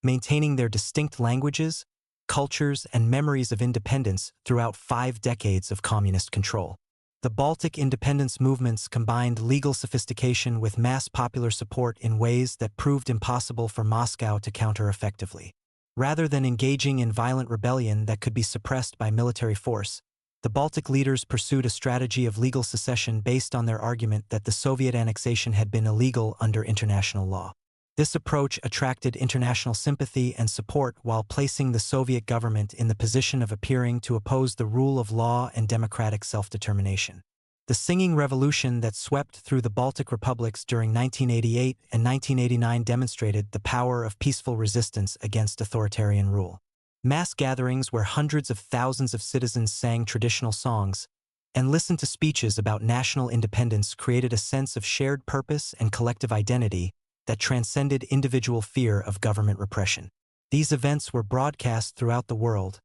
maintaining their distinct languages, cultures, and memories of independence throughout 5 decades of communist control. The Baltic independence movements combined legal sophistication with mass popular support in ways that proved impossible for Moscow to counter effectively. Rather than engaging in violent rebellion that could be suppressed by military force, the Baltic leaders pursued a strategy of legal secession based on their argument that the Soviet annexation had been illegal under international law. This approach attracted international sympathy and support while placing the Soviet government in the position of appearing to oppose the rule of law and democratic self-determination. The Singing Revolution that swept through the Baltic republics during 1988 and 1989 demonstrated the power of peaceful resistance against authoritarian rule. Mass gatherings where hundreds of thousands of citizens sang traditional songs and listened to speeches about national independence created a sense of shared purpose and collective identity that transcended individual fear of government repression. These events were broadcast throughout the world,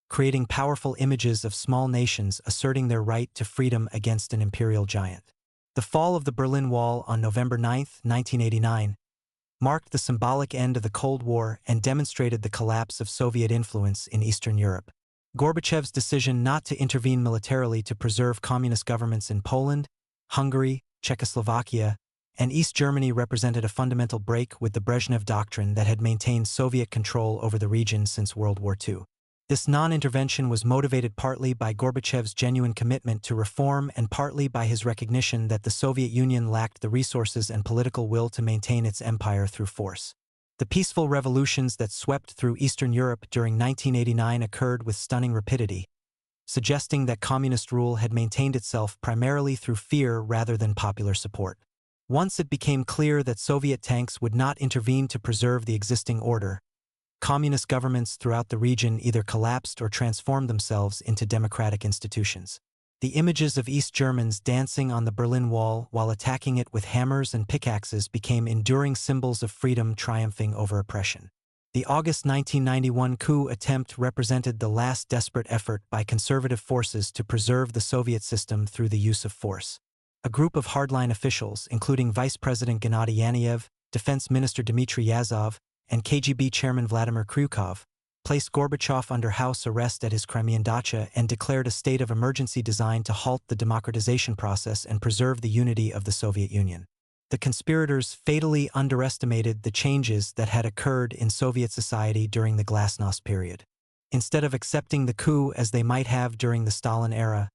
creating powerful images of small nations asserting their right to freedom against an imperial giant. The fall of the Berlin Wall on November 9, 1989, marked the symbolic end of the Cold War and demonstrated the collapse of Soviet influence in Eastern Europe. Gorbachev's decision not to intervene militarily to preserve communist governments in Poland, Hungary, Czechoslovakia, and East Germany represented a fundamental break with the Brezhnev Doctrine that had maintained Soviet control over the region since World War II. This non-intervention was motivated partly by Gorbachev's genuine commitment to reform and partly by his recognition that the Soviet Union lacked the resources and political will to maintain its empire through force. The peaceful revolutions that swept through Eastern Europe during 1989 occurred with stunning rapidity, suggesting that communist rule had maintained itself primarily through fear rather than popular support. Once it became clear that Soviet tanks would not intervene to preserve the existing order, communist governments throughout the region either collapsed or transformed themselves into democratic institutions. The images of East Germans dancing on the Berlin Wall while attacking it with hammers and pickaxes became enduring symbols of freedom triumphing over oppression. The August 1991 coup attempt represented the last desperate effort by conservative forces to preserve the Soviet system through the use of force. A group of hardline officials, including Vice President Gennady Yanev, Defense Minister Dmitry Yazov, and KGB Chairman Vladimir Kryukov, placed Gorbachev under house arrest at his Crimean dacha and declared a state of emergency designed to halt the democratization process and preserve the unity of the Soviet Union. The conspirators fatally underestimated the changes that had occurred in Soviet society during the Glasnost period. Instead of accepting the coup as they might have during the Stalin era,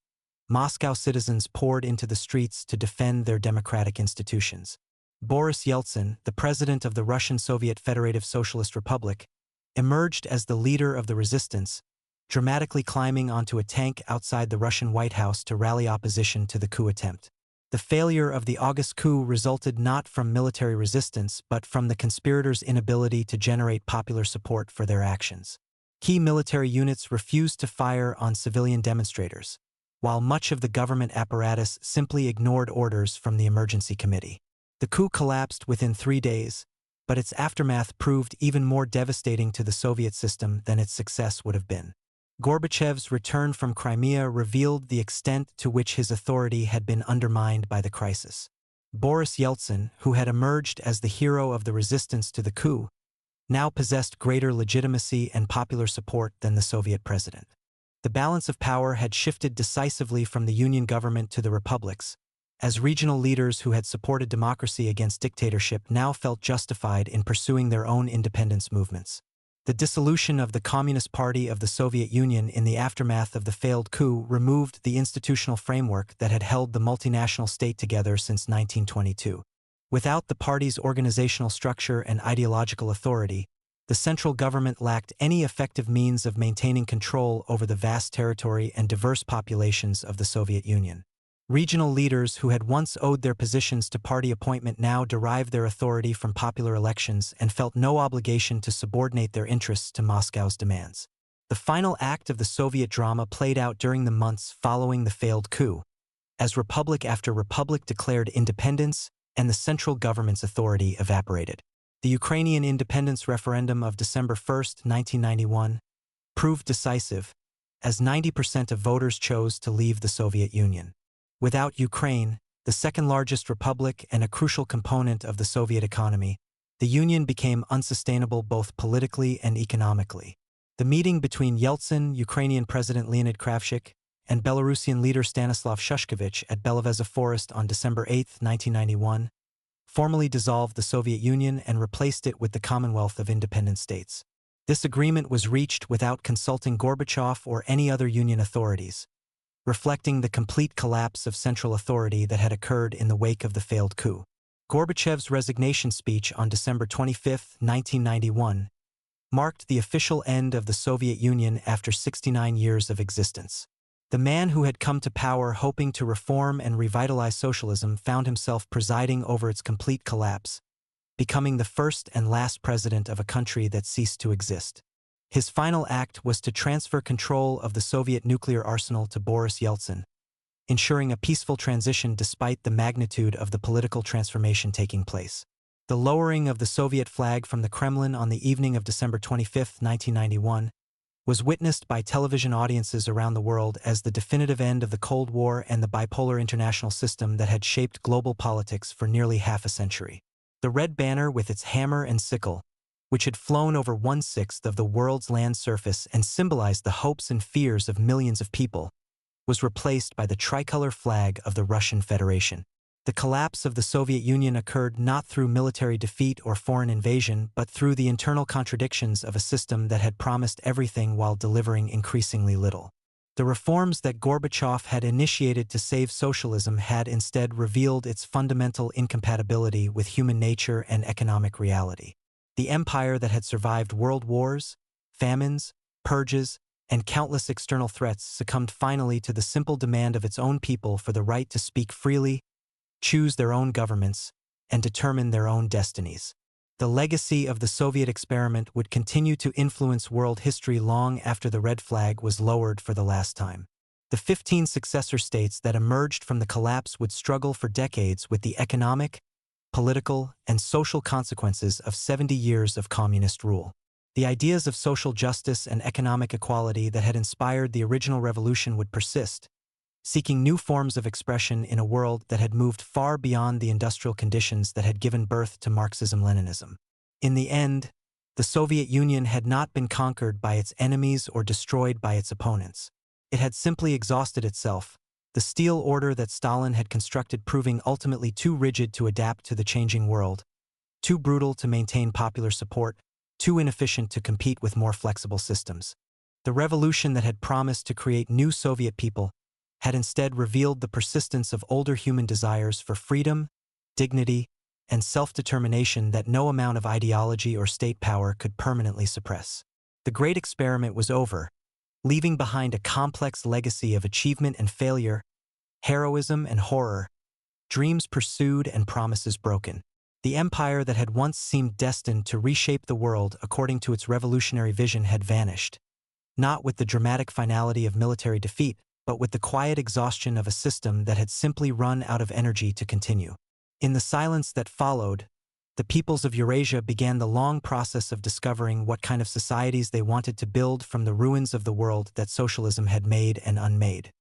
Moscow citizens poured into the streets to defend their democratic institutions. Boris Yeltsin, the president of the Russian Soviet Federative Socialist Republic, emerged as the leader of the resistance, dramatically climbing onto a tank outside the Russian White House to rally opposition to the coup attempt. The failure of the August coup resulted not from military resistance but from the conspirators' inability to generate popular support for their actions. Key military units refused to fire on civilian demonstrators, while much of the government apparatus simply ignored orders from the emergency committee. The coup collapsed within 3 days, but its aftermath proved even more devastating to the Soviet system than its success would have been. Gorbachev's return from Crimea revealed the extent to which his authority had been undermined by the crisis. Boris Yeltsin, who had emerged as the hero of the resistance to the coup, now possessed greater legitimacy and popular support than the Soviet president. The balance of power had shifted decisively from the Union government to the republics, as regional leaders who had supported democracy against dictatorship now felt justified in pursuing their own independence movements. The dissolution of the Communist Party of the Soviet Union in the aftermath of the failed coup removed the institutional framework that had held the multinational state together since 1922. Without the party's organizational structure and ideological authority, the central government lacked any effective means of maintaining control over the vast territory and diverse populations of the Soviet Union. Regional leaders who had once owed their positions to party appointment now derived their authority from popular elections and felt no obligation to subordinate their interests to Moscow's demands. The final act of the Soviet drama played out during the months following the failed coup, as republic after republic declared independence and the central government's authority evaporated. The Ukrainian independence referendum of December 1, 1991, proved decisive, as 90% of voters chose to leave the Soviet Union. Without Ukraine, the second-largest republic and a crucial component of the Soviet economy, the Union became unsustainable both politically and economically. The meeting between Yeltsin, Ukrainian President Leonid Kravchuk, and Belarusian leader Stanislav Shushkevich at Belovezha Forest on December 8, 1991, formally dissolved the Soviet Union and replaced it with the Commonwealth of Independent States. This agreement was reached without consulting Gorbachev or any other Union authorities, reflecting the complete collapse of central authority that had occurred in the wake of the failed coup. Gorbachev's resignation speech on December 25, 1991, marked the official end of the Soviet Union after 69 years of existence. The man who had come to power hoping to reform and revitalize socialism found himself presiding over its complete collapse, becoming the first and last president of a country that ceased to exist. His final act was to transfer control of the Soviet nuclear arsenal to Boris Yeltsin, ensuring a peaceful transition despite the magnitude of the political transformation taking place. The lowering of the Soviet flag from the Kremlin on the evening of December 25, 1991, was witnessed by television audiences around the world as the definitive end of the Cold War and the bipolar international system that had shaped global politics for nearly half a century. The red banner with its hammer and sickle, which had flown over 1/6 of the world's land surface and symbolized the hopes and fears of millions of people, was replaced by the tricolor flag of the Russian Federation. The collapse of the Soviet Union occurred not through military defeat or foreign invasion, but through the internal contradictions of a system that had promised everything while delivering increasingly little. The reforms that Gorbachev had initiated to save socialism had instead revealed its fundamental incompatibility with human nature and economic reality. The empire that had survived world wars, famines, purges, and countless external threats succumbed finally to the simple demand of its own people for the right to speak freely, choose their own governments, and determine their own destinies. The legacy of the Soviet experiment would continue to influence world history long after the red flag was lowered for the last time. The 15 successor states that emerged from the collapse would struggle for decades with the economic, political, and social consequences of 70 years of communist rule. The ideas of social justice and economic equality that had inspired the original revolution would persist, seeking new forms of expression in a world that had moved far beyond the industrial conditions that had given birth to Marxism-Leninism. In the end, the Soviet Union had not been conquered by its enemies or destroyed by its opponents. It had simply exhausted itself, the steel order that Stalin had constructed proving ultimately too rigid to adapt to the changing world, too brutal to maintain popular support, too inefficient to compete with more flexible systems. The revolution that had promised to create new Soviet people had instead revealed the persistence of older human desires for freedom, dignity, and self-determination that no amount of ideology or state power could permanently suppress. The great experiment was over, leaving behind a complex legacy of achievement and failure, heroism and horror, dreams pursued and promises broken. The empire that had once seemed destined to reshape the world according to its revolutionary vision had vanished, not with the dramatic finality of military defeat, but with the quiet exhaustion of a system that had simply run out of energy to continue. In the silence that followed, the peoples of Eurasia began the long process of discovering what kind of societies they wanted to build from the ruins of the world that socialism had made and unmade.